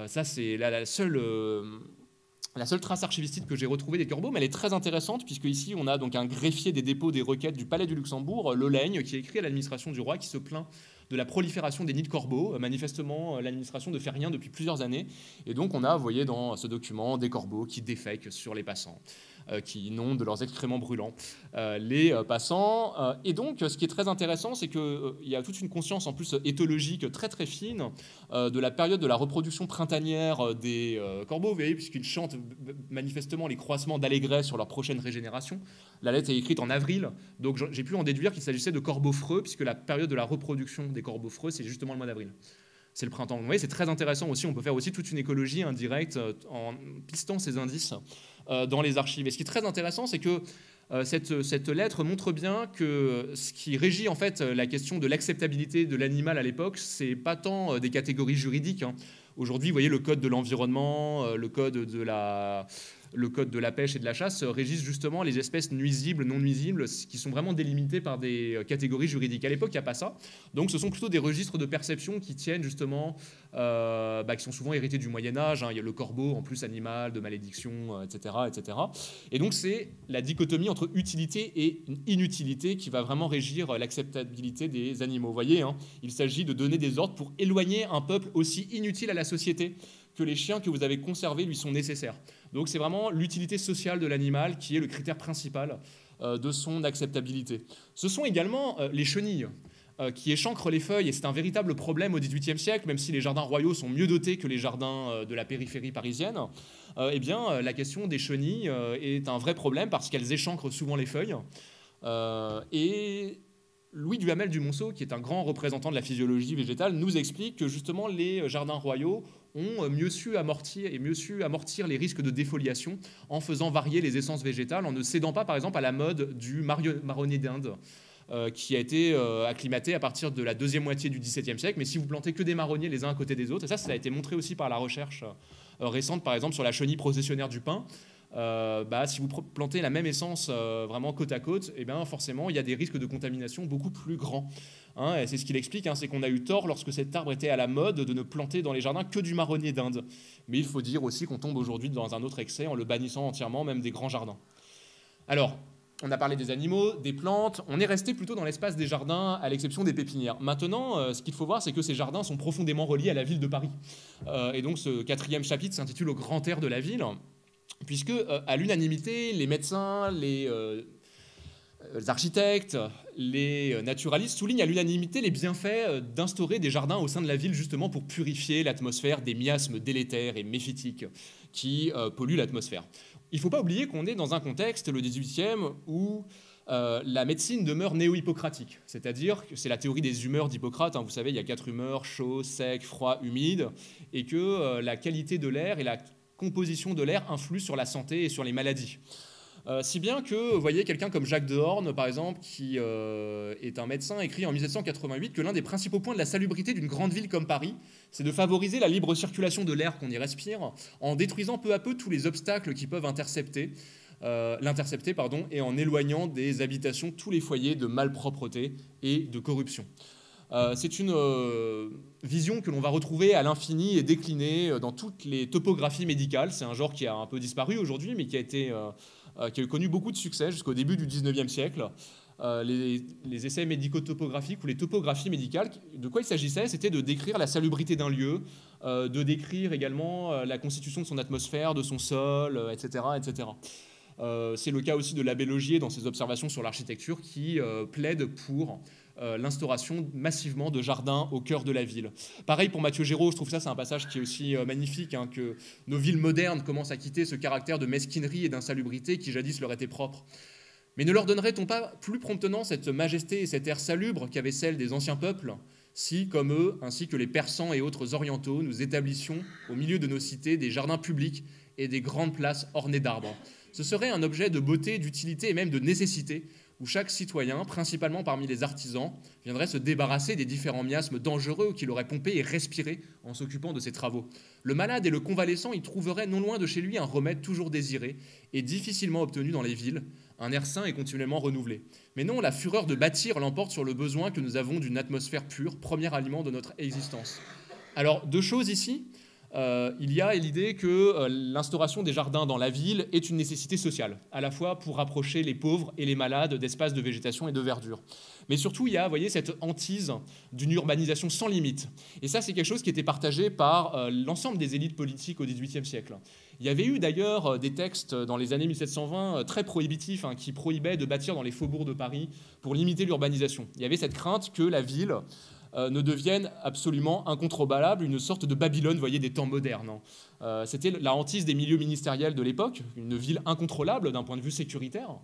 Ça, c'est la seule trace archivistique que j'ai retrouvée des corbeaux, mais elle est très intéressante, puisque ici, on a donc un greffier des dépôts des requêtes du Palais du Luxembourg, Lolaigne, qui a écrit à l'administration du roi, qui se plaint de la prolifération des nids de corbeaux. Manifestement, l'administration ne fait rien depuis plusieurs années. Et donc, on a, vous voyez, dans ce document, des corbeaux qui défèquent sur les passants, qui inondent de leurs excréments brûlants les passants. Et donc, ce qui est très intéressant, c'est qu'il y a toute une conscience, en plus éthologique, très très fine, de la période de la reproduction printanière des corbeaux, vous voyez, puisqu'ils chantent manifestement les croissements d'allégresse sur leur prochaine régénération. La lettre est écrite en avril, donc j'ai pu en déduire qu'il s'agissait de corbeaux freux, puisque la période de la reproduction des corbeaux freux, c'est justement le mois d'avril. C'est le printemps. Vous voyez, c'est très intéressant aussi. On peut faire aussi toute une écologie indirecte en pistant ces indices dans les archives. Et ce qui est très intéressant, c'est que cette lettre montre bien que ce qui régit en fait la question de l'acceptabilité de l'animal à l'époque, c'est pas tant des catégories juridiques. Aujourd'hui, vous voyez, le code de l'environnement, le code de la pêche et de la chasse régissent justement les espèces nuisibles, non nuisibles, qui sont vraiment délimitées par des catégories juridiques. À l'époque, il n'y a pas ça. Donc, ce sont plutôt des registres de perception qui tiennent justement, qui sont souvent hérités du Moyen-Âge. Il y a le corbeau, en plus animal, de malédiction, etc., etc. Et donc, c'est la dichotomie entre utilité et inutilité qui va vraiment régir l'acceptabilité des animaux. Vous voyez, il s'agit de donner des ordres pour éloigner un peuple aussi inutile à la société que les chiens que vous avez conservés lui sont nécessaires. Donc c'est vraiment l'utilité sociale de l'animal qui est le critère principal de son acceptabilité. Ce sont également les chenilles qui échancrent les feuilles, et c'est un véritable problème au XVIIIe siècle, même si les jardins royaux sont mieux dotés que les jardins de la périphérie parisienne. Eh bien, la question des chenilles est un vrai problème parce qu'elles échancrent souvent les feuilles. Et Louis Duhamel du Monceau, qui est un grand représentant de la physiologie végétale, nous explique que justement les jardins royaux ont mieux su amortir les risques de défoliation en faisant varier les essences végétales, en ne cédant pas par exemple à la mode du marronnier d'Inde, qui a été acclimaté à partir de la deuxième moitié du XVIIe siècle. Mais si vous plantez que des marronniers les uns à côté des autres, et ça a été montré aussi par la recherche récente, par exemple sur la chenille processionnaire du pin, si vous plantez la même essence vraiment côte à côte, forcément il y a des risques de contamination beaucoup plus grands. Et c'est ce qu'il explique, c'est qu'on a eu tort lorsque cet arbre était à la mode de ne planter dans les jardins que du marronnier d'Inde. Mais il faut dire aussi qu'on tombe aujourd'hui dans un autre excès en le bannissant entièrement, même des grands jardins. Alors, on a parlé des animaux, des plantes, on est resté plutôt dans l'espace des jardins, à l'exception des pépinières. Maintenant, ce qu'il faut voir, c'est que ces jardins sont profondément reliés à la ville de Paris. Et donc ce 4e chapitre s'intitule « Au grand air de la ville », puisque à l'unanimité, les médecins, les architectes, les naturalistes soulignent à l'unanimité les bienfaits d'instaurer des jardins au sein de la ville justement pour purifier l'atmosphère des miasmes délétères et méphitiques qui polluent l'atmosphère. Il ne faut pas oublier qu'on est dans un contexte, le 18e, où la médecine demeure néo-hippocratique, c'est-à-dire que c'est la théorie des humeurs d'Hippocrate. Vous savez, il y a 4 humeurs, chaud, sec, froid, humide, et que la qualité de l'air et la composition de l'air influe sur la santé et sur les maladies. Si bien que, vous voyez, quelqu'un comme Jacques Dehorne, par exemple, qui est un médecin, écrit en 1788 que l'un des principaux points de la salubrité d'une grande ville comme Paris, c'est de favoriser la libre circulation de l'air qu'on y respire, en détruisant peu à peu tous les obstacles qui peuvent l'intercepter, et en éloignant des habitations tous les foyers de malpropreté et de corruption. C'est une vision que l'on va retrouver à l'infini et déclinée dans toutes les topographies médicales. C'est un genre qui a un peu disparu aujourd'hui, mais qui a connu beaucoup de succès jusqu'au début du XIXe siècle. Les essais médico-topographiques ou les topographies médicales, de quoi il s'agissait? C'était de décrire la salubrité d'un lieu, de décrire également la constitution de son atmosphère, de son sol, etc., etc. C'est le cas aussi de l'abbé Logier dans ses observations sur l'architecture qui plaide pour l'instauration massivement de jardins au cœur de la ville. Pareil pour Mathieu Géraud, je trouve ça c'est un passage qui est aussi magnifique, hein, que nos villes modernes commencent à quitter ce caractère de mesquinerie et d'insalubrité qui jadis leur était propre. Mais ne leur donnerait-on pas plus promptement cette majesté et cet air salubre qu'avait celle des anciens peuples si, comme eux, ainsi que les Persans et autres orientaux, nous établissions au milieu de nos cités des jardins publics et des grandes places ornées d'arbres? Ce serait un objet de beauté, d'utilité et même de nécessité, où chaque citoyen, principalement parmi les artisans, viendrait se débarrasser des différents miasmes dangereux qu'il aurait pompés et respirés en s'occupant de ses travaux. Le malade et le convalescent y trouveraient non loin de chez lui un remède toujours désiré et difficilement obtenu dans les villes, un air sain et continuellement renouvelé. Mais non, la fureur de bâtir l'emporte sur le besoin que nous avons d'une atmosphère pure, premier aliment de notre existence. Alors, deux choses ici. Il y a l'idée que l'instauration des jardins dans la ville est une nécessité sociale, à la fois pour rapprocher les pauvres et les malades d'espaces de végétation et de verdure. Mais surtout, il y a, vous voyez, cette hantise d'une urbanisation sans limite. Et ça, c'est quelque chose qui était partagé par l'ensemble des élites politiques au XVIIIe siècle. Il y avait eu d'ailleurs des textes dans les années 1720 très prohibitifs, hein, qui prohibaient de bâtir dans les faubourgs de Paris pour limiter l'urbanisation. Il y avait cette crainte que la ville ne devienne absolument incontrôlable, une sorte de Babylone, vous voyez, des temps modernes. C'était la hantise des milieux ministériels de l'époque, une ville incontrôlable d'un point de vue sécuritaire,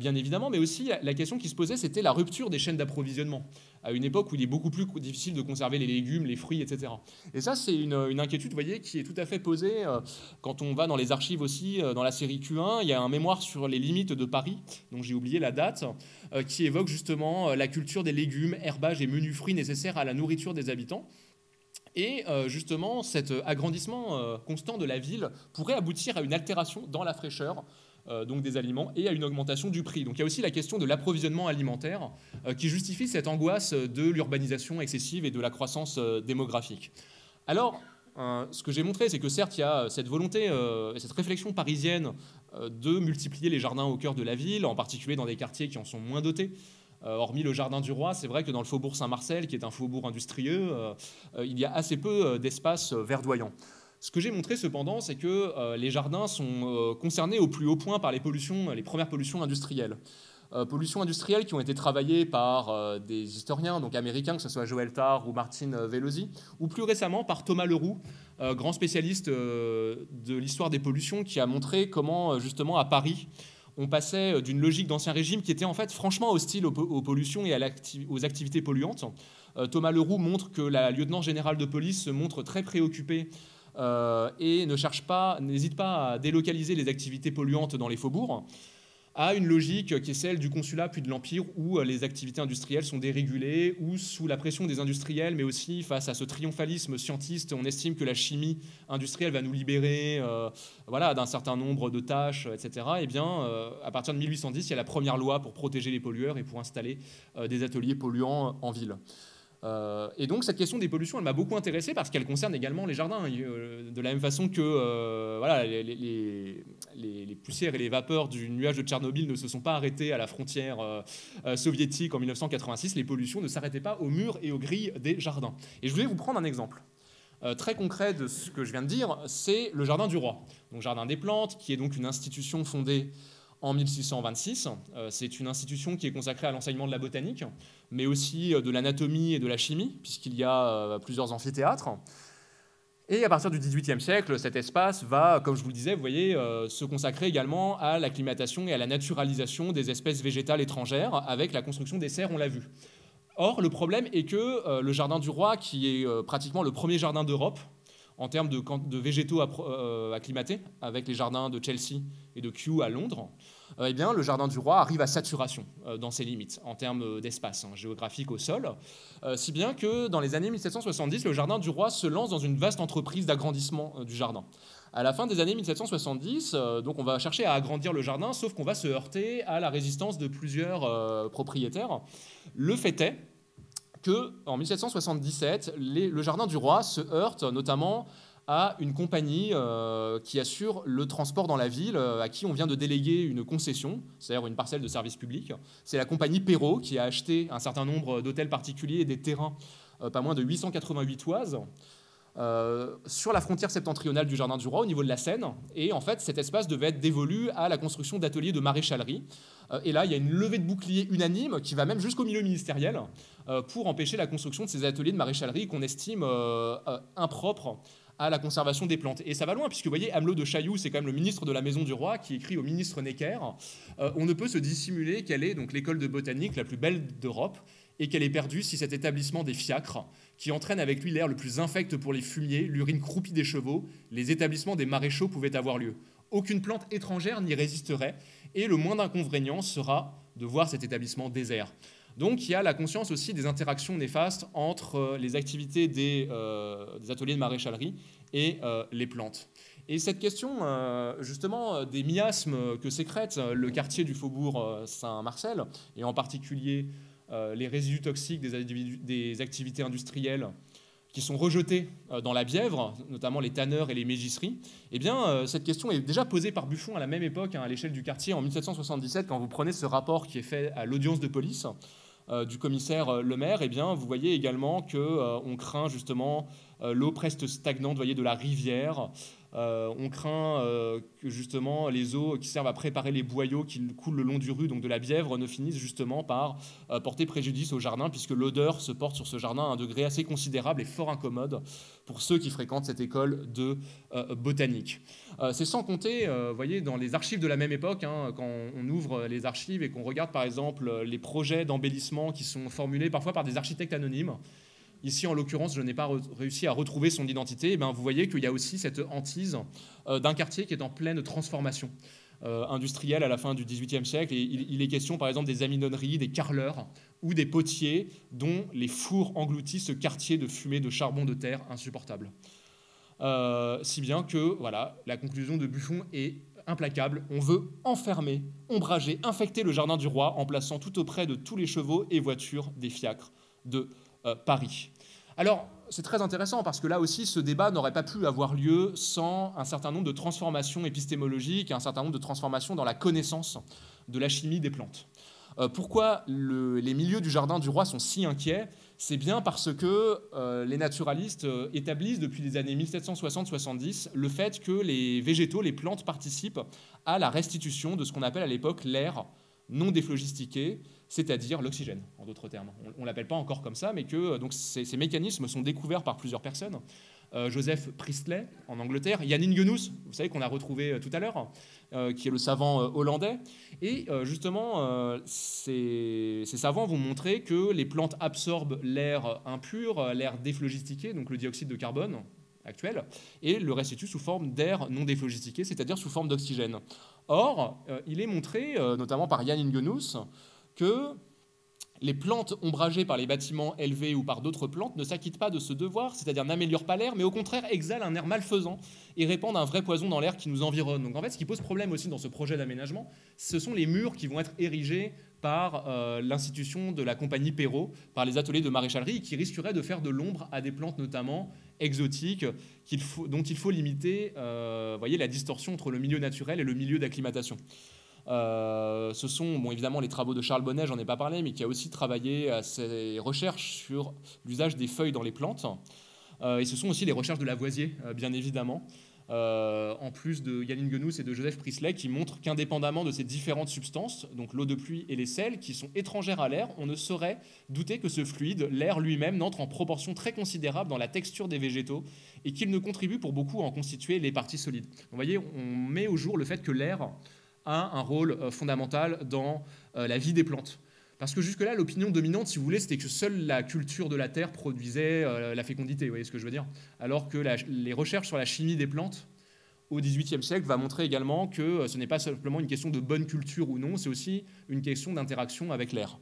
bien évidemment, mais aussi la question qui se posait, c'était la rupture des chaînes d'approvisionnement, à une époque où il est beaucoup plus difficile de conserver les légumes, les fruits, etc. Et ça, c'est une inquiétude, vous voyez, qui est tout à fait posée quand on va dans les archives aussi, dans la série Q1, il y a un mémoire sur les limites de Paris, dont j'ai oublié la date, qui évoque justement la culture des légumes, herbages et menus fruits nécessaires à la nourriture des habitants. Et justement, cet agrandissement constant de la ville pourrait aboutir à une altération dans la fraîcheur donc des aliments et à une augmentation du prix. Donc il y a aussi la question de l'approvisionnement alimentaire qui justifie cette angoisse de l'urbanisation excessive et de la croissance démographique. Alors, ce que j'ai montré, c'est que certes, il y a cette volonté, cette réflexion parisienne de multiplier les jardins au cœur de la ville, en particulier dans des quartiers qui en sont moins dotés. Hormis le Jardin du Roi, c'est vrai que dans le faubourg Saint-Marcel, qui est un faubourg industrieux, il y a assez peu d'espace verdoyant. Ce que j'ai montré cependant, c'est que les jardins sont concernés au plus haut point par les premières pollutions industrielles. Pollutions industrielles qui ont été travaillées par des historiens donc américains, que ce soit Joel Tarr ou Martin Velozzi, ou plus récemment par Thomas Leroux, grand spécialiste de l'histoire des pollutions, qui a montré comment justement à Paris, on passait d'une logique d'ancien régime qui était en fait franchement hostile aux pollutions et aux activités polluantes. Thomas Leroux montre que la lieutenant générale de police se montre très préoccupée et n'hésite pas à délocaliser les activités polluantes dans les faubourgs, à une logique qui est celle du consulat puis de l'Empire, où les activités industrielles sont dérégulées, où sous la pression des industriels, mais aussi face à ce triomphalisme scientiste, on estime que la chimie industrielle va nous libérer d'un certain nombre de tâches, etc. Et bien, à partir de 1810, il y a la première loi pour protéger les pollueurs et pour installer des ateliers polluants en ville. Et donc cette question des pollutions, elle m'a beaucoup intéressé parce qu'elle concerne également les jardins, de la même façon que les poussières et les vapeurs du nuage de Tchernobyl ne se sont pas arrêtées à la frontière soviétique en 1986, les pollutions ne s'arrêtaient pas aux murs et aux grilles des jardins. Et je voulais vous prendre un exemple très concret de ce que je viens de dire, c'est le Jardin du Roi, donc Jardin des Plantes, qui est donc une institution fondée en 1626. C'est une institution qui est consacrée à l'enseignement de la botanique, mais aussi de l'anatomie et de la chimie, puisqu'il y a plusieurs amphithéâtres. Et à partir du XVIIIe siècle, cet espace va, comme je vous le disais, vous voyez, se consacrer également à l'acclimatation et à la naturalisation des espèces végétales étrangères, avec la construction des serres, on l'a vu. Or, le problème est que le Jardin du Roi, qui est pratiquement le premier jardin d'Europe, en termes de végétaux acclimatés, avec les jardins de Chelsea et de Kew à Londres, eh bien, le Jardin du Roi arrive à saturation dans ses limites, en termes d'espace géographique au sol, si bien que dans les années 1770, le Jardin du Roi se lance dans une vaste entreprise d'agrandissement du jardin. À la fin des années 1770, donc on va chercher à agrandir le jardin, sauf qu'on va se heurter à la résistance de plusieurs propriétaires. Le fait est qu'en 1777, le Jardin du Roi se heurte notamment à une compagnie qui assure le transport dans la ville, à qui on vient de déléguer une concession, c'est-à-dire une parcelle de service public. C'est la compagnie Perrault qui a acheté un certain nombre d'hôtels particuliers et des terrains, pas moins de 888 toises, sur la frontière septentrionale du Jardin du Roi, au niveau de la Seine. Et en fait, cet espace devait être dévolu à la construction d'ateliers de maréchalerie. Et là, il y a une levée de boucliers unanime qui va même jusqu'au milieu ministériel pour empêcher la construction de ces ateliers de maréchalerie qu'on estime impropres à la conservation des plantes. Et ça va loin, puisque vous voyez, Amelot de Chailloux, c'est quand même le ministre de la Maison du Roi, qui écrit au ministre Necker on ne peut se dissimuler qu'elle est donc l'école de botanique la plus belle d'Europe, et qu'elle est perdue si cet établissement des fiacres, qui entraîne avec lui l'air le plus infect pour les fumiers, l'urine croupie des chevaux, les établissements des maréchaux pouvaient avoir lieu. Aucune plante étrangère n'y résisterait, et le moindre inconvénient sera de voir cet établissement désert. Donc il y a la conscience aussi des interactions néfastes entre les activités des ateliers de maréchalerie et les plantes. Et cette question, justement, des miasmes que sécrète le quartier du faubourg Saint-Marcel, et en particulier les résidus toxiques des activités industrielles qui sont rejetés dans la Bièvre, notamment les tanneurs et les mégisseries, eh bien, cette question est déjà posée par Buffon à la même époque, à l'échelle du quartier, en 1777, quand vous prenez ce rapport qui est fait à l'audience de police du commissaire Lemaire, eh bien, vous voyez également qu'on craint justement l'eau presque stagnante, voyez, de la rivière. On craint que justement les eaux qui servent à préparer les boyaux qui coulent le long du rue, donc de la Bièvre, ne finissent justement par porter préjudice au jardin, puisque l'odeur se porte sur ce jardin à un degré assez considérable et fort incommode pour ceux qui fréquentent cette école de botanique. C'est sans compter, voyez, dans les archives de la même époque, quand on ouvre les archives et qu'on regarde par exemple les projets d'embellissement qui sont formulés parfois par des architectes anonymes. Ici, en l'occurrence, je n'ai pas réussi à retrouver son identité. Et bien, vous voyez qu'il y a aussi cette hantise d'un quartier qui est en pleine transformation industrielle à la fin du XVIIIe siècle. Et il est question, par exemple, des aminonneries, des carreleurs ou des potiers dont les fours engloutissent ce quartier de fumée de charbon de terre insupportable. Si bien que, voilà, la conclusion de Buffon est implacable. On veut enfermer, ombrager, infecter le Jardin du Roi en plaçant tout auprès de tous les chevaux et voitures des fiacres de Paris. Alors, c'est très intéressant parce que là aussi, ce débat n'aurait pas pu avoir lieu sans un certain nombre de transformations épistémologiques et un certain nombre de transformations dans la connaissance de la chimie des plantes. Pourquoi les milieux du Jardin du Roi sont si inquiets? C'est bien parce que les naturalistes établissent depuis les années 1760-70 le fait que les végétaux, les plantes participent à la restitution de ce qu'on appelle à l'époque l'air non déphlogistiqué, c'est-à-dire l'oxygène, en d'autres termes. On ne l'appelle pas encore comme ça, mais que donc, ces mécanismes sont découverts par plusieurs personnes. Joseph Priestley, en Angleterre, Jan Ingenius, vous savez, qu'on a retrouvé tout à l'heure, qui est le savant hollandais. Et justement, ces savants vont montrer que les plantes absorbent l'air impur, l'air déphlogistiqué, donc le dioxyde de carbone actuel, et le restituent sous forme d'air non déphlogistiqué, c'est-à-dire sous forme d'oxygène. Or, il est montré, notamment par Jan Ingenius, que les plantes ombragées par les bâtiments élevés ou par d'autres plantes ne s'acquittent pas de ce devoir, c'est-à-dire n'améliorent pas l'air, mais au contraire exhalent un air malfaisant et répandent un vrai poison dans l'air qui nous environne. Donc en fait, ce qui pose problème aussi dans ce projet d'aménagement, ce sont les murs qui vont être érigés par l'institution de la compagnie Perrault, par les ateliers de maréchalerie, qui risqueraient de faire de l'ombre à des plantes notamment exotiques, dont il faut limiter voyez, la distorsion entre le milieu naturel et le milieu d'acclimatation. Ce sont bon, évidemment les travaux de Charles Bonnet, j'en ai pas parlé, mais qui a aussi travaillé à ses recherches sur l'usage des feuilles dans les plantes. Et ce sont aussi les recherches de Lavoisier, bien évidemment, en plus de Jan Ingenius et de Joseph Priestley, qui montrent qu'indépendamment de ces différentes substances, donc l'eau de pluie et les sels, qui sont étrangères à l'air, on ne saurait douter que ce fluide, l'air lui-même, n'entre en proportion très considérable dans la texture des végétaux et qu'il ne contribue pour beaucoup à en constituer les parties solides. Donc, vous voyez, on met au jour le fait que l'air a un rôle fondamental dans la vie des plantes. Parce que jusque-là, l'opinion dominante, si vous voulez, c'était que seule la culture de la terre produisait la fécondité, vous voyez ce que je veux dire? Alors que les recherches sur la chimie des plantes au XVIIIe siècle va montrer également que ce n'est pas simplement une question de bonne culture ou non, c'est aussi une question d'interaction avec l'air.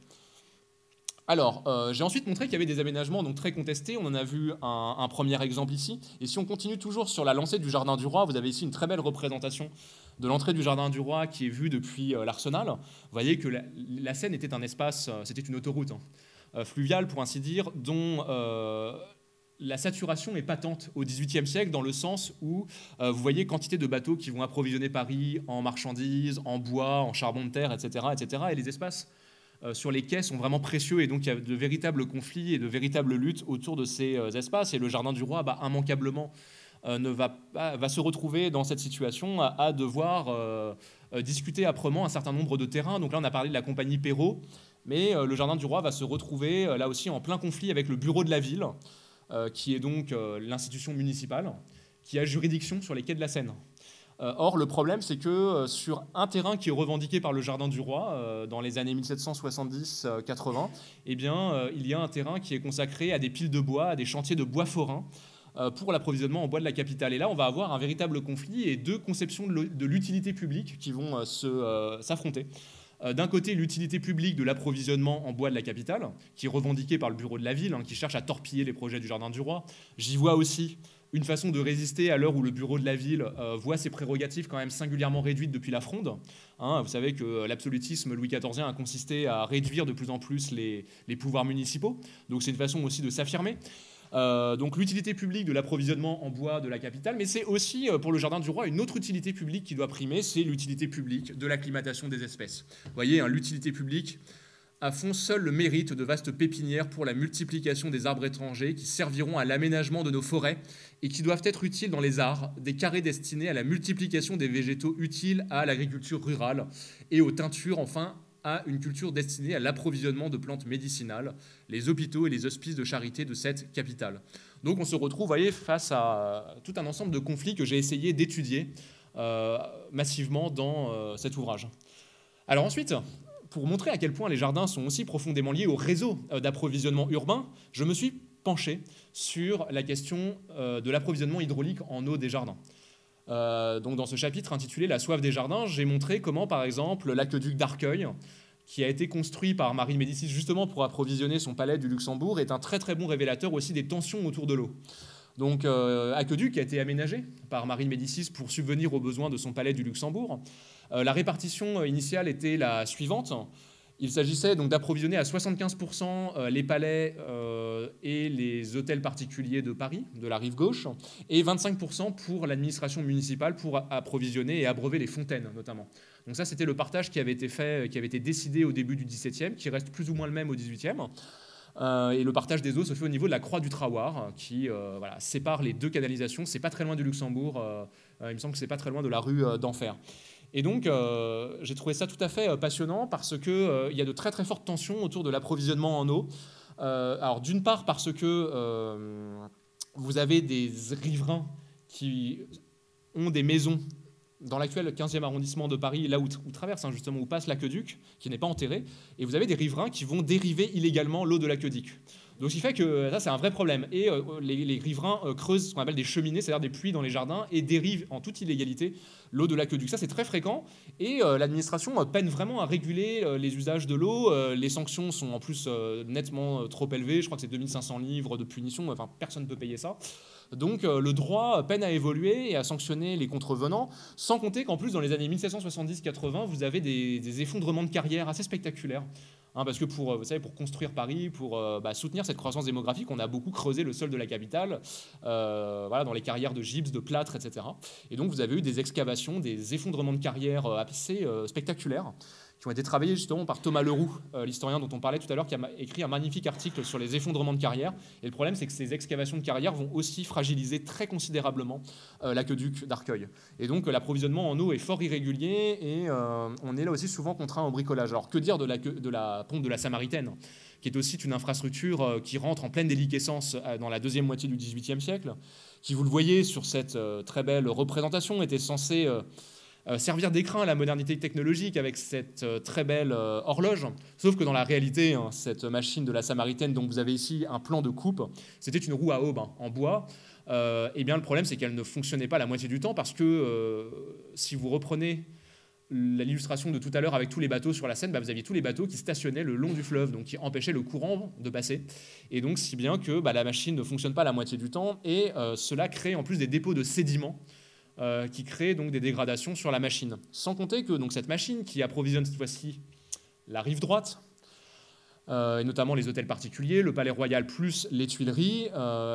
Alors, j'ai ensuite montré qu'il y avait des aménagements donc, très contestés. On en a vu un premier exemple ici. Et si on continue toujours sur la lancée du Jardin du Roi, vous avez ici une très belle représentation de l'entrée du Jardin du Roi qui est vue depuis l'Arsenal. Vous voyez que la Seine était un espace, c'était une autoroute fluviale, pour ainsi dire, dont la saturation est patente au XVIIIe siècle, dans le sens où vous voyez quantité de bateaux qui vont approvisionner Paris en marchandises, en bois, en charbon de terre, etc. etc. et les espaces sur les quais sont vraiment précieux, et donc il y a de véritables conflits et de véritables luttes autour de ces espaces. Et le Jardin du Roi, immanquablement, va se retrouver dans cette situation à devoir discuter âprement un certain nombre de terrains. Donc là, on a parlé de la compagnie Perrault, mais le Jardin du Roi va se retrouver là aussi en plein conflit avec le bureau de la ville, qui est donc l'institution municipale, qui a juridiction sur les quais de la Seine. Or, le problème, c'est que sur un terrain qui est revendiqué par le Jardin du Roi, dans les années 1770-80, eh bien, il y a un terrain qui est consacré à des piles de bois, à des chantiers de bois forain, pour l'approvisionnement en bois de la capitale. Et là, on va avoir un véritable conflit et deux conceptions de l'utilité publique qui vont s'affronter. D'un côté, l'utilité publique de l'approvisionnement en bois de la capitale, qui est revendiquée par le bureau de la ville, qui cherche à torpiller les projets du Jardin du Roi. J'y vois aussi une façon de résister à l'heure où le bureau de la ville voit ses prérogatives quand même singulièrement réduites depuis la Fronde. Vous savez que l'absolutisme Louis XIVien a consisté à réduire de plus en plus les pouvoirs municipaux. Donc c'est une façon aussi de s'affirmer. Donc l'utilité publique de l'approvisionnement en bois de la capitale, mais c'est aussi pour le Jardin du Roi une autre utilité publique qui doit primer, c'est l'utilité publique de l'acclimatation des espèces. Vous voyez, l'utilité publique à fond seul le mérite de vastes pépinières pour la multiplication des arbres étrangers qui serviront à l'aménagement de nos forêts et qui doivent être utiles dans les arts, des carrés destinés à la multiplication des végétaux utiles à l'agriculture rurale et aux teintures, enfin, à une culture destinée à l'approvisionnement de plantes médicinales, les hôpitaux et les hospices de charité de cette capitale. Donc on se retrouve, vous voyez, face à tout un ensemble de conflits que j'ai essayé d'étudier massivement dans cet ouvrage. Alors ensuite, pour montrer à quel point les jardins sont aussi profondément liés au réseau d'approvisionnement urbain, je me suis penché sur la question de l'approvisionnement hydraulique en eau des jardins. Donc dans ce chapitre intitulé « La soif des jardins », j'ai montré comment, par exemple, l'aqueduc d'Arcueil, qui a été construit par Marie de Médicis justement pour approvisionner son palais du Luxembourg, est un très très bon révélateur aussi des tensions autour de l'eau. Donc aqueduc a été aménagé par Marie de Médicis pour subvenir aux besoins de son palais du Luxembourg. La répartition initiale était la suivante. Il s'agissait donc d'approvisionner à 75% les palais et les hôtels particuliers de Paris, de la rive gauche, et 25% pour l'administration municipale pour approvisionner et abreuver les fontaines notamment. Donc ça, c'était le partage qui avait été fait, qui avait été décidé au début du XVIIe, qui reste plus ou moins le même au XVIIIe. Et le partage des eaux se fait au niveau de la croix du Trahoir, qui sépare les deux canalisations. C'est pas très loin du Luxembourg, il me semble que c'est pas très loin de la rue d'Enfer. Et donc, j'ai trouvé ça tout à fait passionnant parce qu'il y a de très très fortes tensions autour de l'approvisionnement en eau. Alors, d'une part parce que vous avez des riverains qui ont des maisons dans l'actuel 15e arrondissement de Paris, là où traverse justement, où passe l'aqueduc, qui n'est pas enterré, et vous avez des riverains qui vont dériver illégalement l'eau de l'aqueduc. Donc, ce qui fait que ça, c'est un vrai problème. Et les riverains creusent ce qu'on appelle des cheminées, c'est-à-dire des puits dans les jardins, et dérivent en toute illégalité l'eau de l'aqueduc. Ça, c'est très fréquent. Et l'administration peine vraiment à réguler les usages de l'eau. Les sanctions sont en plus nettement trop élevées. Je crois que c'est 2500 livres de punition. Enfin, personne ne peut payer ça. Donc le droit peine à évoluer et à sanctionner les contrevenants, sans compter qu'en plus, dans les années 1770-80, vous avez des effondrements de carrières assez spectaculaires. Parce que pour construire Paris, pour soutenir cette croissance démographique, on a beaucoup creusé le sol de la capitale, dans les carrières de gypse, de plâtre, etc. Et donc vous avez eu des excavations, des effondrements de carrières assez spectaculaires, qui ont été travaillés justement par Thomas Leroux, l'historien dont on parlait tout à l'heure, qui a écrit un magnifique article sur les effondrements de carrières. Et le problème, c'est que ces excavations de carrières vont aussi fragiliser très considérablement l'aqueduc d'Arcueil. Et donc l'approvisionnement en eau est fort irrégulier et on est là aussi souvent contraint au bricolage. Alors que dire de la pompe de la Samaritaine, qui est aussi une infrastructure qui rentre en pleine déliquescence dans la deuxième moitié du XVIIIe siècle, qui, vous le voyez sur cette très belle représentation, était censée servir d'écrin à la modernité technologique avec cette très belle horloge. Sauf que dans la réalité, hein, cette machine de la Samaritaine, dont vous avez ici un plan de coupe, c'était une roue à aubes en bois. Et bien le problème, c'est qu'elle ne fonctionnait pas la moitié du temps parce que si vous reprenez l'illustration de tout à l'heure avec tous les bateaux sur la Seine, vous aviez tous les bateaux qui stationnaient le long du fleuve, donc qui empêchaient le courant de passer. Et donc, si bien que la machine ne fonctionne pas la moitié du temps, et cela crée en plus des dépôts de sédiments qui créent donc des dégradations sur la machine. Sans compter que donc, cette machine qui approvisionne cette fois-ci la rive droite, et notamment les hôtels particuliers, le Palais Royal plus les Tuileries,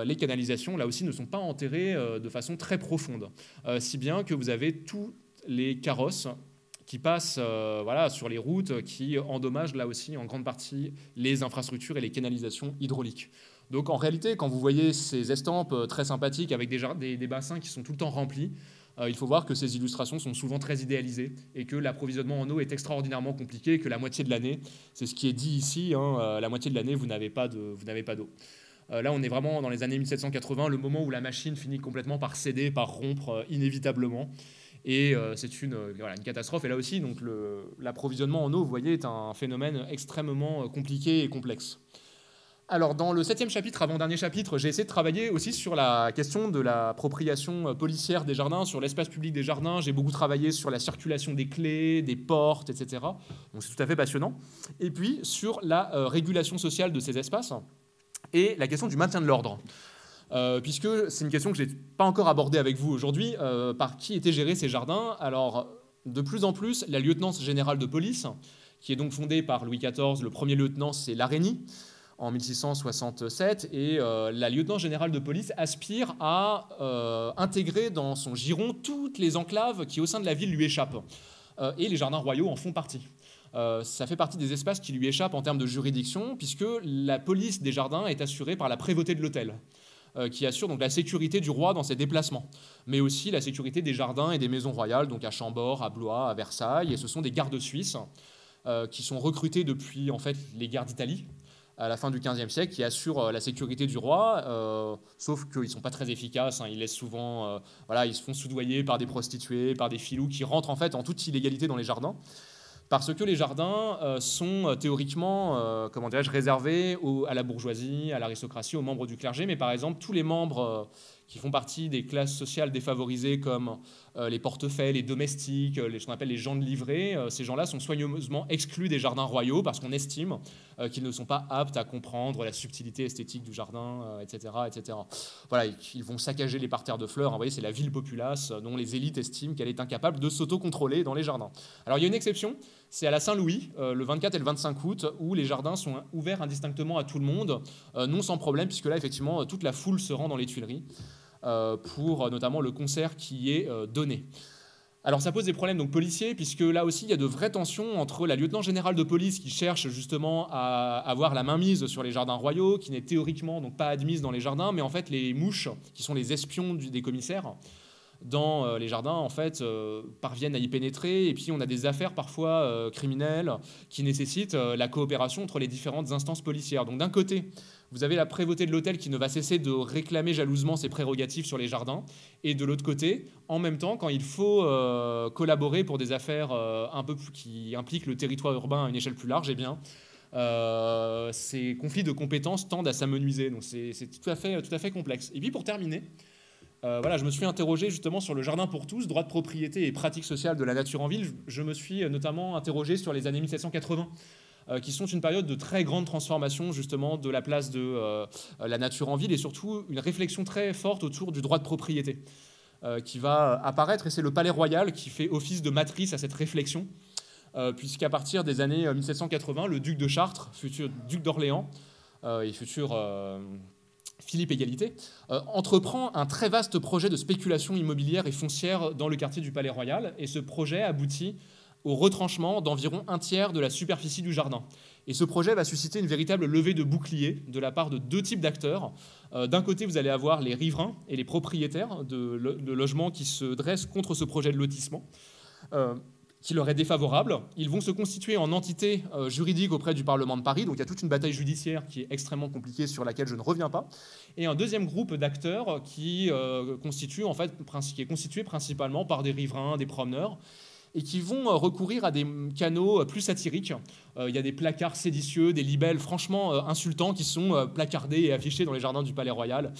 les canalisations, là aussi, ne sont pas enterrées de façon très profonde. Si bien que vous avez tous les carrosses qui passent sur les routes, qui endommagent là aussi en grande partie les infrastructures et les canalisations hydrauliques. Donc en réalité, quand vous voyez ces estampes très sympathiques avec des bassins qui sont tout le temps remplis, il faut voir que ces illustrations sont souvent très idéalisées et que l'approvisionnement en eau est extraordinairement compliqué, que la moitié de l'année, c'est ce qui est dit ici, hein, la moitié de l'année, vous n'avez pas d'eau. Là, on est vraiment dans les années 1780, le moment où la machine finit complètement par céder, par rompre inévitablement. Et c'est une catastrophe. Et là aussi, donc l'approvisionnement en eau, vous voyez, est un phénomène extrêmement compliqué et complexe. Alors, dans le 7e chapitre, avant-dernier chapitre, j'ai essayé de travailler aussi sur la question de l'appropriation policière des jardins, sur l'espace public des jardins. J'ai beaucoup travaillé sur la circulation des clés, des portes, etc. Donc c'est tout à fait passionnant. Et puis, sur la régulation sociale de ces espaces et la question du maintien de l'ordre. Puisque c'est une question que je n'ai pas encore abordée avec vous aujourd'hui, par qui étaient gérés ces jardins. Alors, de plus en plus, la lieutenance générale de police, qui est donc fondée par Louis XIV, le premier lieutenant, c'est Larénie, en 1667, et la lieutenance générale de police aspire à intégrer dans son giron toutes les enclaves qui, au sein de la ville, lui échappent. Et les jardins royaux en font partie. Ça fait partie des espaces qui lui échappent en termes de juridiction, puisque la police des jardins est assurée par la prévôté de l'hôtel, qui assure donc la sécurité du roi dans ses déplacements, mais aussi la sécurité des jardins et des maisons royales, donc à Chambord, à Blois, à Versailles, et ce sont des gardes suisses qui sont recrutés depuis en fait, les guerres d'Italie, à la fin du XVe siècle, qui assurent la sécurité du roi, sauf qu'ils ne sont pas très efficaces, hein, ils laissent souvent, ils se font soudoyer par des prostituées, par des filous qui rentrent en fait en toute illégalité dans les jardins, parce que les jardins sont théoriquement réservés à la bourgeoisie, à l'aristocratie, aux membres du clergé, mais par exemple tous les membres qui font partie des classes sociales défavorisées comme les portefeuilles, les domestiques, ce qu'on appelle les gens de livrée, ces gens-là sont soigneusement exclus des jardins royaux parce qu'on estime qu'ils ne sont pas aptes à comprendre la subtilité esthétique du jardin, etc., etc. Voilà, ils vont saccager les parterres de fleurs. Vous voyez, c'est la ville populace dont les élites estiment qu'elle est incapable de s'autocontrôler dans les jardins. Alors il y a une exception, c'est à la Saint-Louis, le 24 et le 25 août, où les jardins sont ouverts indistinctement à tout le monde, non sans problème, puisque là, effectivement, toute la foule se rend dans les Tuileries pour notamment le concert qui est donné. Alors ça pose des problèmes donc, policiers, puisque là aussi il y a de vraies tensions entre la lieutenant générale de police qui cherche justement à avoir la mainmise sur les jardins royaux, qui n'est théoriquement donc, pas admise dans les jardins, mais en fait les mouches, qui sont les espions des commissaires, dans les jardins, en fait, parviennent à y pénétrer. Et puis, on a des affaires parfois criminelles qui nécessitent la coopération entre les différentes instances policières. Donc, d'un côté, vous avez la prévôté de l'hôtel qui ne va cesser de réclamer jalousement ses prérogatives sur les jardins. Et de l'autre côté, en même temps, quand il faut collaborer pour des affaires un peu plus, qui impliquent le territoire urbain à une échelle plus large, eh bien, ces conflits de compétences tendent à s'amenuiser. Donc, c'est tout à fait complexe. Et puis, pour terminer, je me suis interrogé justement sur le jardin pour tous, droit de propriété et pratique sociale de la nature en ville. Je me suis notamment interrogé sur les années 1780, qui sont une période de très grande transformation justement de la place de la nature en ville et surtout une réflexion très forte autour du droit de propriété qui va apparaître. Et c'est le Palais Royal qui fait office de matrice à cette réflexion, puisqu'à partir des années 1780, le duc de Chartres, futur duc d'Orléans et futur Philippe Égalité, entreprend un très vaste projet de spéculation immobilière et foncière dans le quartier du Palais Royal. Et ce projet aboutit au retranchement d'environ un tiers de la superficie du jardin. Et ce projet va susciter une véritable levée de boucliers de la part de deux types d'acteurs. D'un côté, vous allez avoir les riverains et les propriétaires de logements qui se dressent contre ce projet de lotissement. qui leur est défavorable. Ils vont se constituer en entité juridique auprès du Parlement de Paris. Donc il y a toute une bataille judiciaire qui est extrêmement compliquée, sur laquelle je ne reviens pas. Et un deuxième groupe d'acteurs qui est constitué principalement par des riverains, des promeneurs, et qui vont recourir à des canaux plus satiriques. Il y a des placards séditieux, des libelles franchement insultants qui sont placardés et affichés dans les jardins du Palais Royal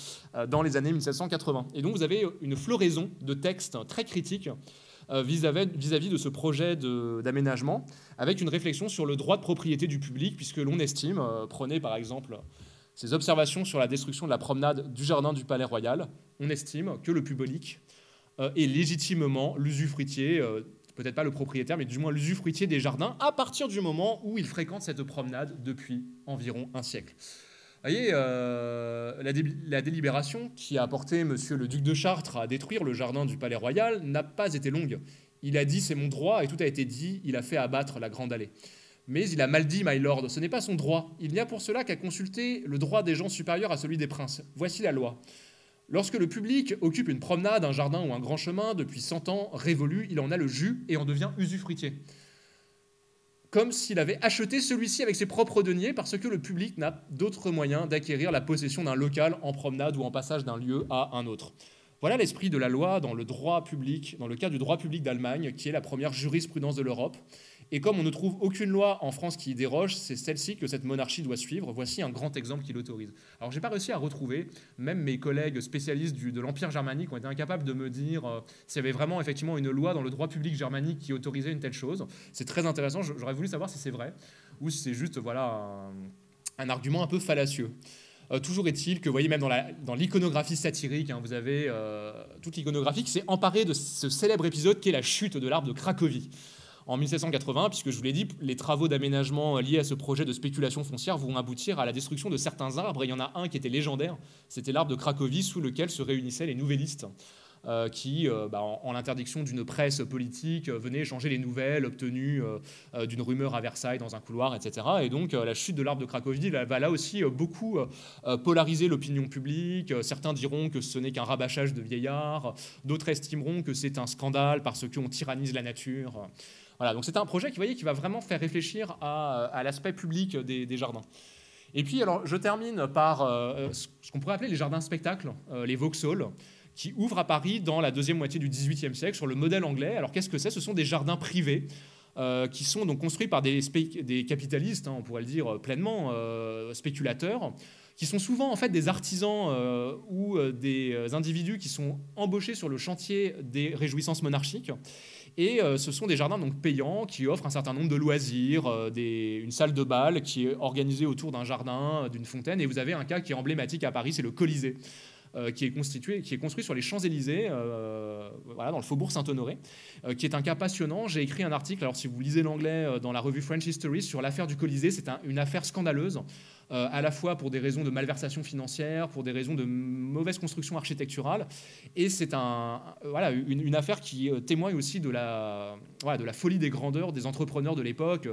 dans les années 1780. Et donc vous avez une floraison de textes très critiques vis-à-vis de ce projet d'aménagement, avec une réflexion sur le droit de propriété du public, puisque l'on estime, prenez par exemple ces observations sur la destruction de la promenade du jardin du Palais Royal, on estime que le public est légitimement l'usufruitier, peut-être pas le propriétaire, mais du moins l'usufruitier des jardins, à partir du moment où il fréquente cette promenade depuis environ un siècle. Vous voyez, la délibération qui a porté monsieur le duc de Chartres à détruire le jardin du Palais Royal n'a pas été longue. Il a dit « c'est mon droit » et tout a été dit, il a fait abattre la grande allée. Mais il a mal dit « my lord », ce n'est pas son droit. Il n'y a pour cela qu'à consulter le droit des gens supérieur à celui des princes. Voici la loi. Lorsque le public occupe une promenade, un jardin ou un grand chemin depuis 100 ans révolu, il en a le jus et en devient usufruitier. Comme s'il avait acheté celui-ci avec ses propres deniers, parce que le public n'a d'autre moyen d'acquérir la possession d'un local en promenade ou en passage d'un lieu à un autre. Voilà l'esprit de la loi dans le droit public, dans le cadre du droit public d'Allemagne, qui est la première jurisprudence de l'Europe. Et comme on ne trouve aucune loi en France qui y déroge, c'est celle-ci que cette monarchie doit suivre. Voici un grand exemple qui l'autorise. Alors, je n'ai pas réussi à retrouver, même mes collègues spécialistes de l'Empire germanique ont été incapables de me dire s'il y avait vraiment effectivement une loi dans le droit public germanique qui autorisait une telle chose. C'est très intéressant, j'aurais voulu savoir si c'est vrai, ou si c'est juste un argument un peu fallacieux. Toujours est-il que, vous voyez, même dans l'iconographie satirique, vous avez toute l'iconographie qui s'est emparée de ce célèbre épisode qui est la chute de l'arbre de Cracovie. En 1780, puisque je vous l'ai dit, les travaux d'aménagement liés à ce projet de spéculation foncière vont aboutir à la destruction de certains arbres. Et il y en a un qui était légendaire, c'était l'arbre de Cracovie, sous lequel se réunissaient les nouvellistes, qui, en l'interdiction d'une presse politique, venaient échanger les nouvelles obtenues d'une rumeur à Versailles dans un couloir, etc. Et donc la chute de l'arbre de Cracovie va là aussi beaucoup polariser l'opinion publique. Certains diront que ce n'est qu'un rabâchage de vieillards, d'autres estimeront que c'est un scandale parce qu'on tyrannise la nature. Voilà, donc c'est un projet qui va vraiment faire réfléchir à l'aspect public des jardins. Et puis, alors, je termine par ce qu'on pourrait appeler les jardins spectacles, les Vauxhalls, qui ouvrent à Paris dans la deuxième moitié du XVIIIe siècle sur le modèle anglais. Alors, qu'est-ce que c'est ? Ce sont des jardins privés qui sont donc construits par des capitalistes, on pourrait le dire pleinement, spéculateurs, qui sont souvent en fait des artisans ou des individus qui sont embauchés sur le chantier des réjouissances monarchiques. Et ce sont des jardins donc payants qui offrent un certain nombre de loisirs, une salle de bal qui est organisée autour d'un jardin, d'une fontaine. Et vous avez un cas qui est emblématique à Paris, c'est le Colisée, qui est construit sur les Champs-Élysées, dans le faubourg Saint-Honoré, qui est un cas passionnant. J'ai écrit un article, alors si vous lisez l'anglais, dans la revue French History, sur l'affaire du Colisée. C'est une affaire scandaleuse, à la fois pour des raisons de malversation financière, pour des raisons de mauvaise construction architecturale. Et c'est une affaire qui témoigne aussi de la folie des grandeurs des entrepreneurs de l'époque.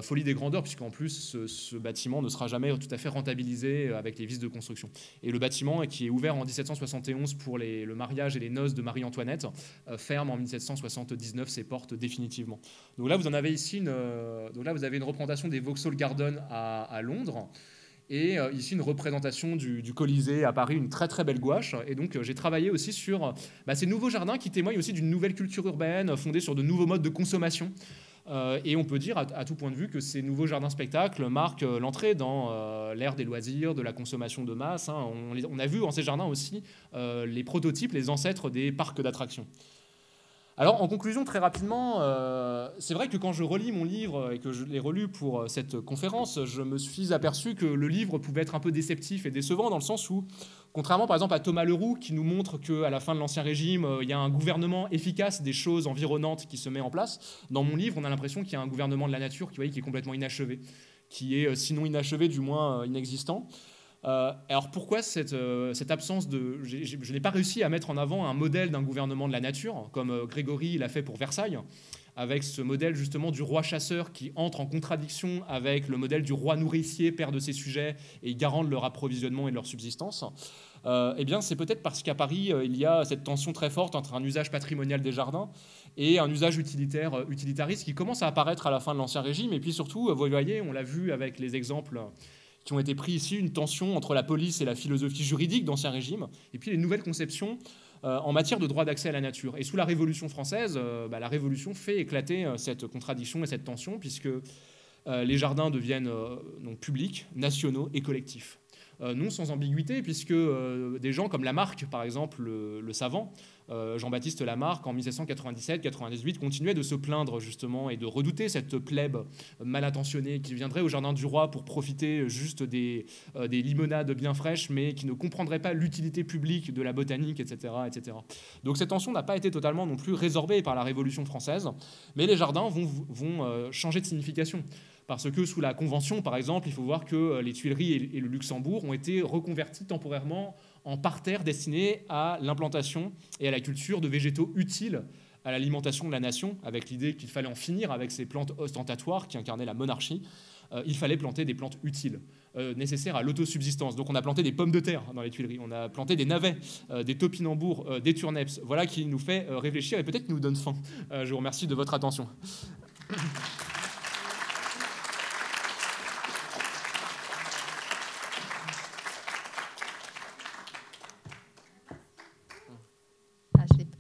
Folie des grandeurs, puisqu'en plus, ce bâtiment ne sera jamais tout à fait rentabilisé avec les vices de construction. Et le bâtiment, qui est ouvert en 1771 pour le mariage et les noces de Marie-Antoinette, ferme en 1779 ses portes définitivement. Donc là, vous en avez ici vous avez une représentation des Vauxhall Gardens à Londres, et ici une représentation du Colisée à Paris, une très très belle gouache. Et donc j'ai travaillé aussi sur ces nouveaux jardins qui témoignent aussi d'une nouvelle culture urbaine fondée sur de nouveaux modes de consommation. Et on peut dire à tout point de vue que ces nouveaux jardins spectacles marquent l'entrée dans l'ère des loisirs, de la consommation de masse. On a vu dans ces jardins aussi les prototypes, les ancêtres des parcs d'attractions. Alors, en conclusion, très rapidement, c'est vrai que quand je relis mon livre et que je l'ai relu pour cette conférence, je me suis aperçu que le livre pouvait être un peu déceptif et décevant, dans le sens où, contrairement par exemple à Thomas Leroux, qui nous montre qu'à la fin de l'Ancien Régime, il y a un gouvernement efficace des choses environnantes qui se met en place, dans mon livre, on a l'impression qu'il y a un gouvernement de la nature qui est complètement inachevé, qui est, sinon inachevé, du moins inexistant. Alors pourquoi cette absence de... Je n'ai pas réussi à mettre en avant un modèle d'un gouvernement de la nature, comme Grégory l'a fait pour Versailles, avec ce modèle justement du roi chasseur qui entre en contradiction avec le modèle du roi nourricier, père de ses sujets et garant de leur approvisionnement et de leur subsistance. Eh bien, c'est peut-être parce qu'à Paris, il y a cette tension très forte entre un usage patrimonial des jardins et un usage utilitariste qui commence à apparaître à la fin de l'Ancien Régime. Et puis surtout, vous voyez, on l'a vu avec les exemples qui ont été pris ici, une tension entre la police et la philosophie juridique d'Ancien Régime, et puis les nouvelles conceptions en matière de droit d'accès à la nature. Et sous la Révolution française, la Révolution fait éclater cette contradiction et cette tension, puisque les jardins deviennent donc publics, nationaux et collectifs. Non sans ambiguïté, puisque des gens comme Lamarck, par exemple, le savant, Jean-Baptiste Lamarck, en 1797-98, continuait de se plaindre justement et de redouter cette plèbe mal intentionnée qui viendrait au Jardin du Roi pour profiter juste des limonades bien fraîches, mais qui ne comprendrait pas l'utilité publique de la botanique, etc., etc. Donc cette tension n'a pas été totalement non plus résorbée par la Révolution française, mais les jardins vont changer de signification. Parce que sous la Convention, par exemple, il faut voir que les Tuileries et le Luxembourg ont été reconvertis temporairement en parterres destinés à l'implantation et à la culture de végétaux utiles à l'alimentation de la nation, avec l'idée qu'il fallait en finir avec ces plantes ostentatoires qui incarnaient la monarchie. Il fallait planter des plantes utiles, nécessaires à l'autosubsistance. Donc on a planté des pommes de terre dans les Tuileries, on a planté des navets, des topinambours, des turneps. Voilà qui nous fait réfléchir et peut-être nous donne faim. Je vous remercie de votre attention.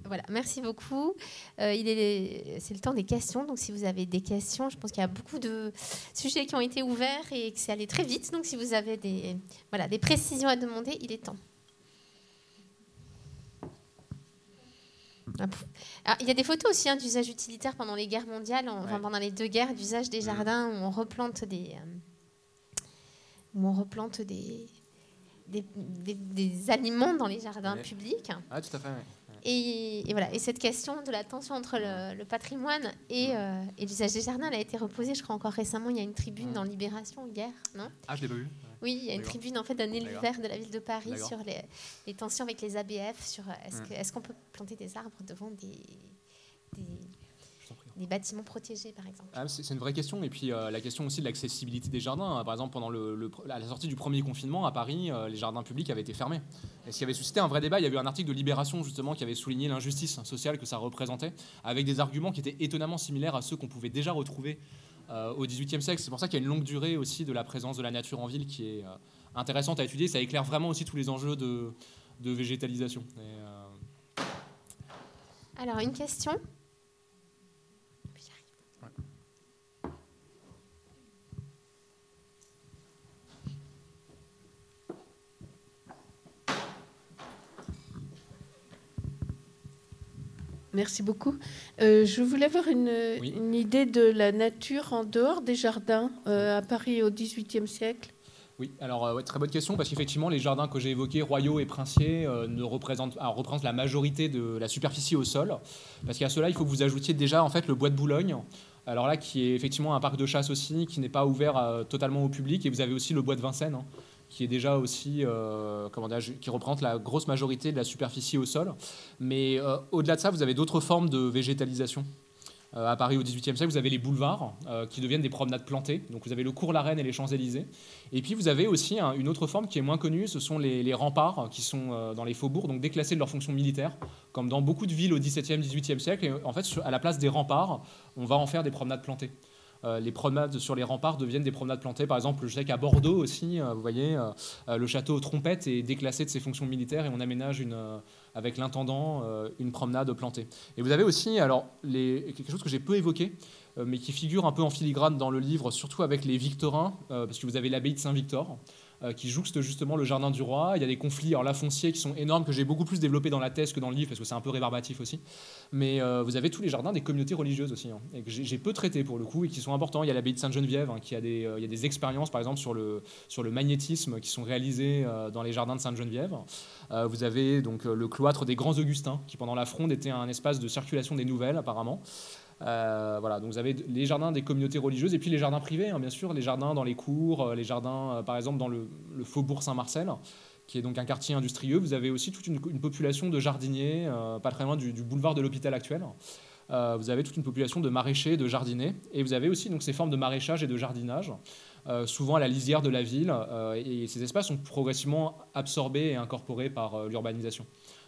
Voilà, merci beaucoup. C'est le temps des questions. Donc, si vous avez des questions, je pense qu'il y a beaucoup de sujets qui ont été ouverts et que c'est allé très vite. Donc, si vous avez des précisions à demander, il est temps. Alors, il y a des photos aussi d'usage utilitaire pendant les guerres mondiales, pendant les 2 guerres, d'usage des jardins où on replante des aliments dans les jardins publics. Ah, tout à fait, oui. Et voilà. Et cette question de la tension entre le patrimoine et l'usage des jardins, elle a été reposée, je crois, encore récemment. Il y a une tribune dans Libération hier, non? Ah, je l'ai pas vu. Oui, il y a une tribune en fait d'un élu vert de la ville de Paris sur les tensions avec les ABF, sur est-ce qu'on peut planter des arbres devant des bâtiments protégés, par exemple. Ah, c'est une vraie question. Et puis la question aussi de l'accessibilité des jardins. Par exemple, pendant à la sortie du premier confinement à Paris, les jardins publics avaient été fermés. Et ce qui avait suscité un vrai débat. Il y avait eu un article de Libération justement qui avait souligné l'injustice sociale que ça représentait, avec des arguments qui étaient étonnamment similaires à ceux qu'on pouvait déjà retrouver au XVIIIe siècle. C'est pour ça qu'il y a une longue durée aussi de la présence de la nature en ville qui est intéressante à étudier. Ça éclaire vraiment aussi tous les enjeux de végétalisation. Alors, une question. Merci beaucoup. Je voulais avoir une idée de la nature en dehors des jardins à Paris au XVIIIe siècle. Oui, alors très bonne question, parce qu'effectivement, les jardins que j'ai évoqués, royaux et princiers, représentent la majorité de la superficie au sol. Parce qu'à cela, il faut que vous ajoutiez déjà en fait, le bois de Boulogne, alors là, qui est effectivement un parc de chasse aussi, qui n'est pas ouvert totalement au public. Et vous avez aussi le bois de Vincennes, qui est déjà aussi, qui représente la grosse majorité de la superficie au sol. Mais au-delà de ça, vous avez d'autres formes de végétalisation. À Paris au XVIIIe siècle, vous avez les boulevards qui deviennent des promenades plantées. Donc vous avez le cours La Reine et les Champs-Élysées. Et puis vous avez aussi une autre forme qui est moins connue, ce sont les remparts qui sont dans les faubourgs, donc déclassés de leur fonction militaire, comme dans beaucoup de villes au XVIIe, XVIIIe siècle. Et en fait, à la place des remparts, on va en faire des promenades plantées. Les promenades sur les remparts deviennent des promenades plantées. Par exemple, je sais qu'à Bordeaux aussi, vous voyez, le château Trompette est déclassé de ses fonctions militaires et on aménage avec l'intendant une promenade plantée. Et vous avez aussi quelque chose que j'ai peu évoqué, mais qui figure un peu en filigrane dans le livre, surtout avec les Victorins, parce que vous avez l'abbaye de Saint-Victor, qui jouxte justement le jardin du roi. Il y a des conflits là fonciers qui sont énormes, que j'ai beaucoup plus développés dans la thèse que dans le livre, parce que c'est un peu rébarbatif aussi. Mais vous avez tous les jardins des communautés religieuses aussi, et que j'ai peu traités pour le coup, et qui sont importants. Il y a l'abbaye de Sainte-Geneviève, il y a des expériences, par exemple, sur le magnétisme qui sont réalisées dans les jardins de Sainte-Geneviève. Vous avez donc le cloître des Grands Augustins, qui pendant la Fronde était un espace de circulation des nouvelles, apparemment. Voilà, donc vous avez les jardins des communautés religieuses et puis les jardins privés, bien sûr, les jardins dans les cours, les jardins, par exemple, dans le faubourg Saint-Marcel, qui est donc un quartier industrieux. Vous avez aussi toute une population de jardiniers, pas très loin du boulevard de l'Hôpital actuel. vous avez toute une population de maraîchers, de jardiniers, et vous avez aussi donc, ces formes de maraîchage et de jardinage, souvent à la lisière de la ville, et ces espaces sont progressivement absorbés et incorporés par l'urbanisation.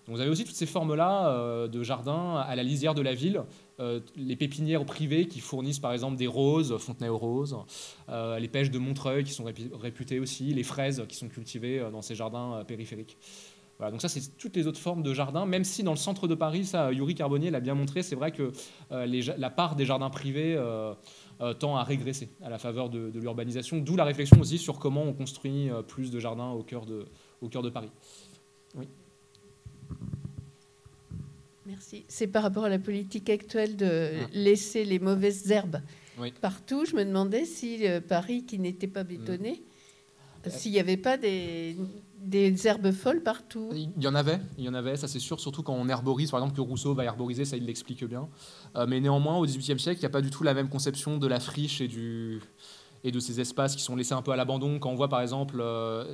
Donc vous avez aussi toutes ces formes-là de jardins à la lisière de la ville, les pépinières privées qui fournissent par exemple des roses, Fontenay aux roses, les pêches de Montreuil qui sont réputées aussi, les fraises qui sont cultivées dans ces jardins périphériques. Voilà, donc ça, c'est toutes les autres formes de jardins, même si dans le centre de Paris, ça, Yuri Carbonnier l'a bien montré, c'est vrai que la part des jardins privés tend à régresser à la faveur de l'urbanisation, d'où la réflexion aussi sur comment on construit plus de jardins au cœur de Paris. Oui. Merci. C'est par rapport à la politique actuelle de laisser les mauvaises herbes partout. Je me demandais si Paris, qui n'était pas bétonné, s'il n'y avait pas des herbes folles partout. Il y en avait, ça c'est sûr, surtout quand on herborise, par exemple que Rousseau va herboriser, ça il l'explique bien. Mais néanmoins, au XVIIIe siècle, il n'y a pas du tout la même conception de la friche et de ces espaces qui sont laissés un peu à l'abandon. Quand on voit par exemple,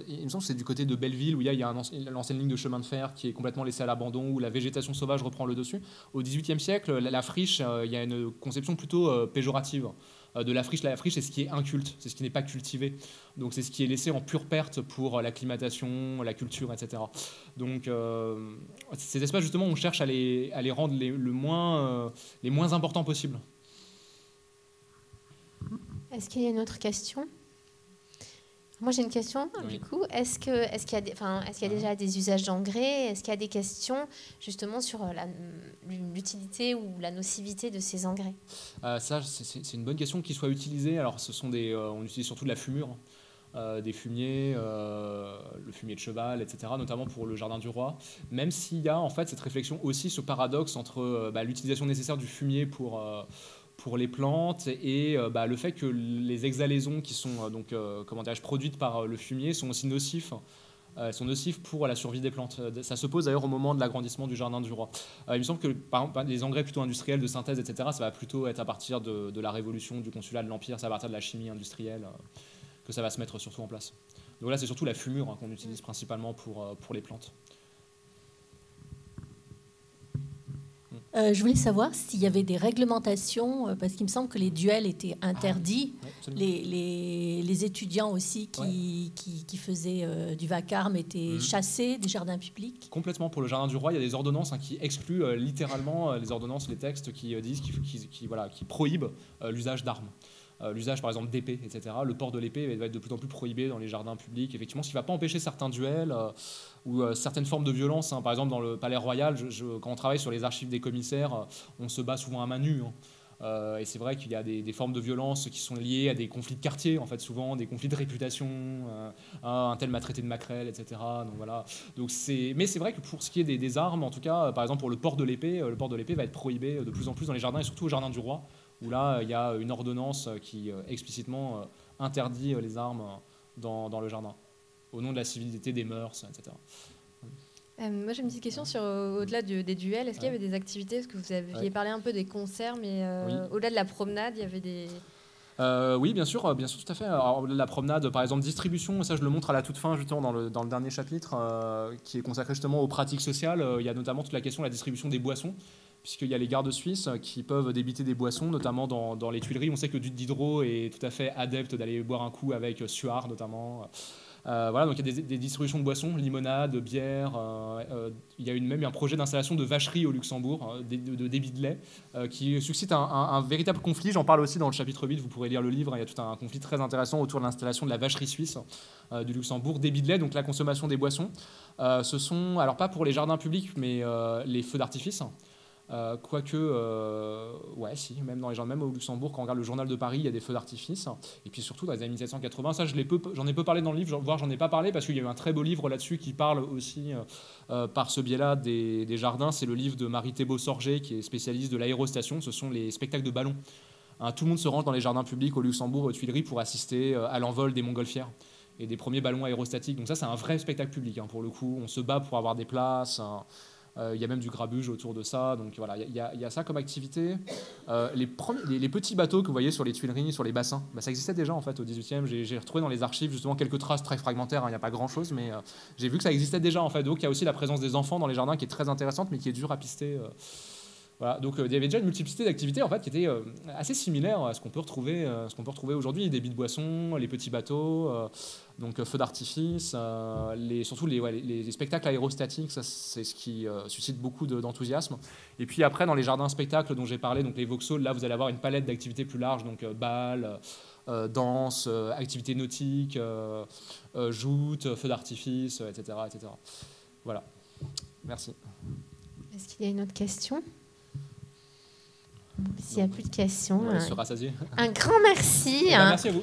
il me semble que c'est du côté de Belleville, où il y a l'ancienne ligne de chemin de fer qui est complètement laissée à l'abandon, où la végétation sauvage reprend le dessus. Au XVIIIe siècle, la friche, il y a une conception plutôt péjorative de la friche. La friche, c'est ce qui est inculte, c'est ce qui n'est pas cultivé. Donc c'est ce qui est laissé en pure perte pour l'acclimatation, la culture, etc. Donc ces espaces, justement, on cherche à les rendre les moins importants possibles. Est-ce qu'il y a une autre question? Moi, j'ai une question, du coup. Est-ce qu'il y a déjà des usages d'engrais? Est-ce qu'il y a des questions, justement, sur l'utilité ou la nocivité de ces engrais? Ça, c'est une bonne question qu'ils soient utilisés. Alors, on utilise surtout de la fumure, des fumiers, le fumier de cheval, etc., notamment pour le jardin du roi. Même s'il y a, en fait, cette réflexion aussi, ce paradoxe entre l'utilisation nécessaire du fumier pour les plantes et le fait que les exhalaisons qui sont produites par le fumier sont aussi nocifs. Sont nocifs pour la survie des plantes. Ça se pose d'ailleurs au moment de l'agrandissement du jardin du roi. Il me semble que par exemple, les engrais plutôt industriels de synthèse, etc., ça va plutôt être à partir de la révolution du consulat de l'Empire, c'est à partir de la chimie industrielle que ça va se mettre surtout en place. Donc là, c'est surtout la fumure qu'on utilise principalement pour les plantes. Je voulais savoir s'il y avait des réglementations, parce qu'il me semble que les duels étaient interdits. Les étudiants aussi qui faisaient du vacarme étaient chassés des jardins publics. Complètement. Pour le jardin du roi, il y a des ordonnances qui excluent littéralement les ordonnances, les textes qui disent, qui prohibent l'usage d'armes. L'usage par exemple d'épée, etc. Le port de l'épée va être de plus en plus prohibé dans les jardins publics, effectivement, ce qui ne va pas empêcher certains duels ou certaines formes de violence. Par exemple, dans le palais royal, quand on travaille sur les archives des commissaires, on se bat souvent à main nue. Et c'est vrai qu'il y a des formes de violence qui sont liées à des conflits de quartier, en fait, souvent des conflits de réputation. Un tel m'a traité de maquerelle, etc. Donc, voilà. Mais c'est vrai que pour ce qui est des armes, en tout cas, par exemple pour le port de l'épée va être prohibé de plus en plus dans les jardins, et surtout au jardin du roi, où là, il y a une ordonnance qui explicitement interdit les armes dans le jardin, au nom de la civilité, des mœurs, etc. Moi, j'ai une petite question sur, au-delà des duels. Est-ce qu'il y avait des activités? Parce que vous aviez parlé un peu des concerts, mais au-delà de la promenade, il y avait des... Oui, bien sûr, tout à fait. Alors, la promenade, par exemple, distribution, ça je le montre à la toute fin, justement, dans le dernier chapitre, qui est consacré justement aux pratiques sociales. Il y a notamment toute la question de la distribution des boissons, puisqu'il y a les gardes suisses qui peuvent débiter des boissons, notamment dans les Tuileries. On sait que Diderot est tout à fait adepte d'aller boire un coup avec Suard, notamment. Voilà, donc il y a des distributions de boissons, limonade, bière. Il y a même un projet d'installation de vacherie au Luxembourg, de débit de lait, qui suscite un véritable conflit. J'en parle aussi dans le chapitre 8, vous pourrez lire le livre. Il y a tout un conflit très intéressant autour de l'installation de la vacherie suisse du Luxembourg. Débit de lait, donc la consommation des boissons. Ce sont, alors pas pour les jardins publics, mais les feux d'artifice. Quoique, si, même dans les gens, même au Luxembourg, quand on regarde le journal de Paris, il y a des feux d'artifice. Et puis surtout dans les années 1780, ça j'en ai peu parlé dans le livre, voire j'en ai pas parlé parce qu'il y a eu un très beau livre là-dessus qui parle aussi par ce biais-là des jardins. C'est le livre de Marie Thébault-Sorger qui est spécialiste de l'aérostation. Ce sont les spectacles de ballons. Tout le monde se range dans les jardins publics au Luxembourg, aux Tuileries, pour assister à l'envol des montgolfières et des premiers ballons aérostatiques. Donc ça, c'est un vrai spectacle public, pour le coup. On se bat pour avoir des places. Il y a même du grabuge autour de ça. Donc voilà, il y a ça comme activité. Les petits bateaux que vous voyez sur les Tuileries, sur les bassins, ça existait déjà en fait au 18e. J'ai retrouvé dans les archives justement quelques traces très fragmentaires. Il n'y a pas grand-chose, mais j'ai vu que ça existait déjà en fait. Donc il y a aussi la présence des enfants dans les jardins qui est très intéressante, mais qui est dure à pister Voilà, donc il y avait déjà une multiplicité d'activités en fait, qui étaient assez similaires à ce qu'on peut retrouver, aujourd'hui. Des débits de boissons, les petits bateaux, donc feux d'artifice, surtout les spectacles aérostatiques, ça c'est ce qui suscite beaucoup d'enthousiasme. Et puis après, dans les jardins spectacles dont j'ai parlé, donc les Vauxhalls, là vous allez avoir une palette d'activités plus large, donc bal, danse, activités nautiques, joutes, feux d'artifice, etc., etc. Voilà, merci. Est-ce qu'il y a une autre question ? S'il n'y a plus de questions, on va se rassasier. Un grand merci. Merci à vous.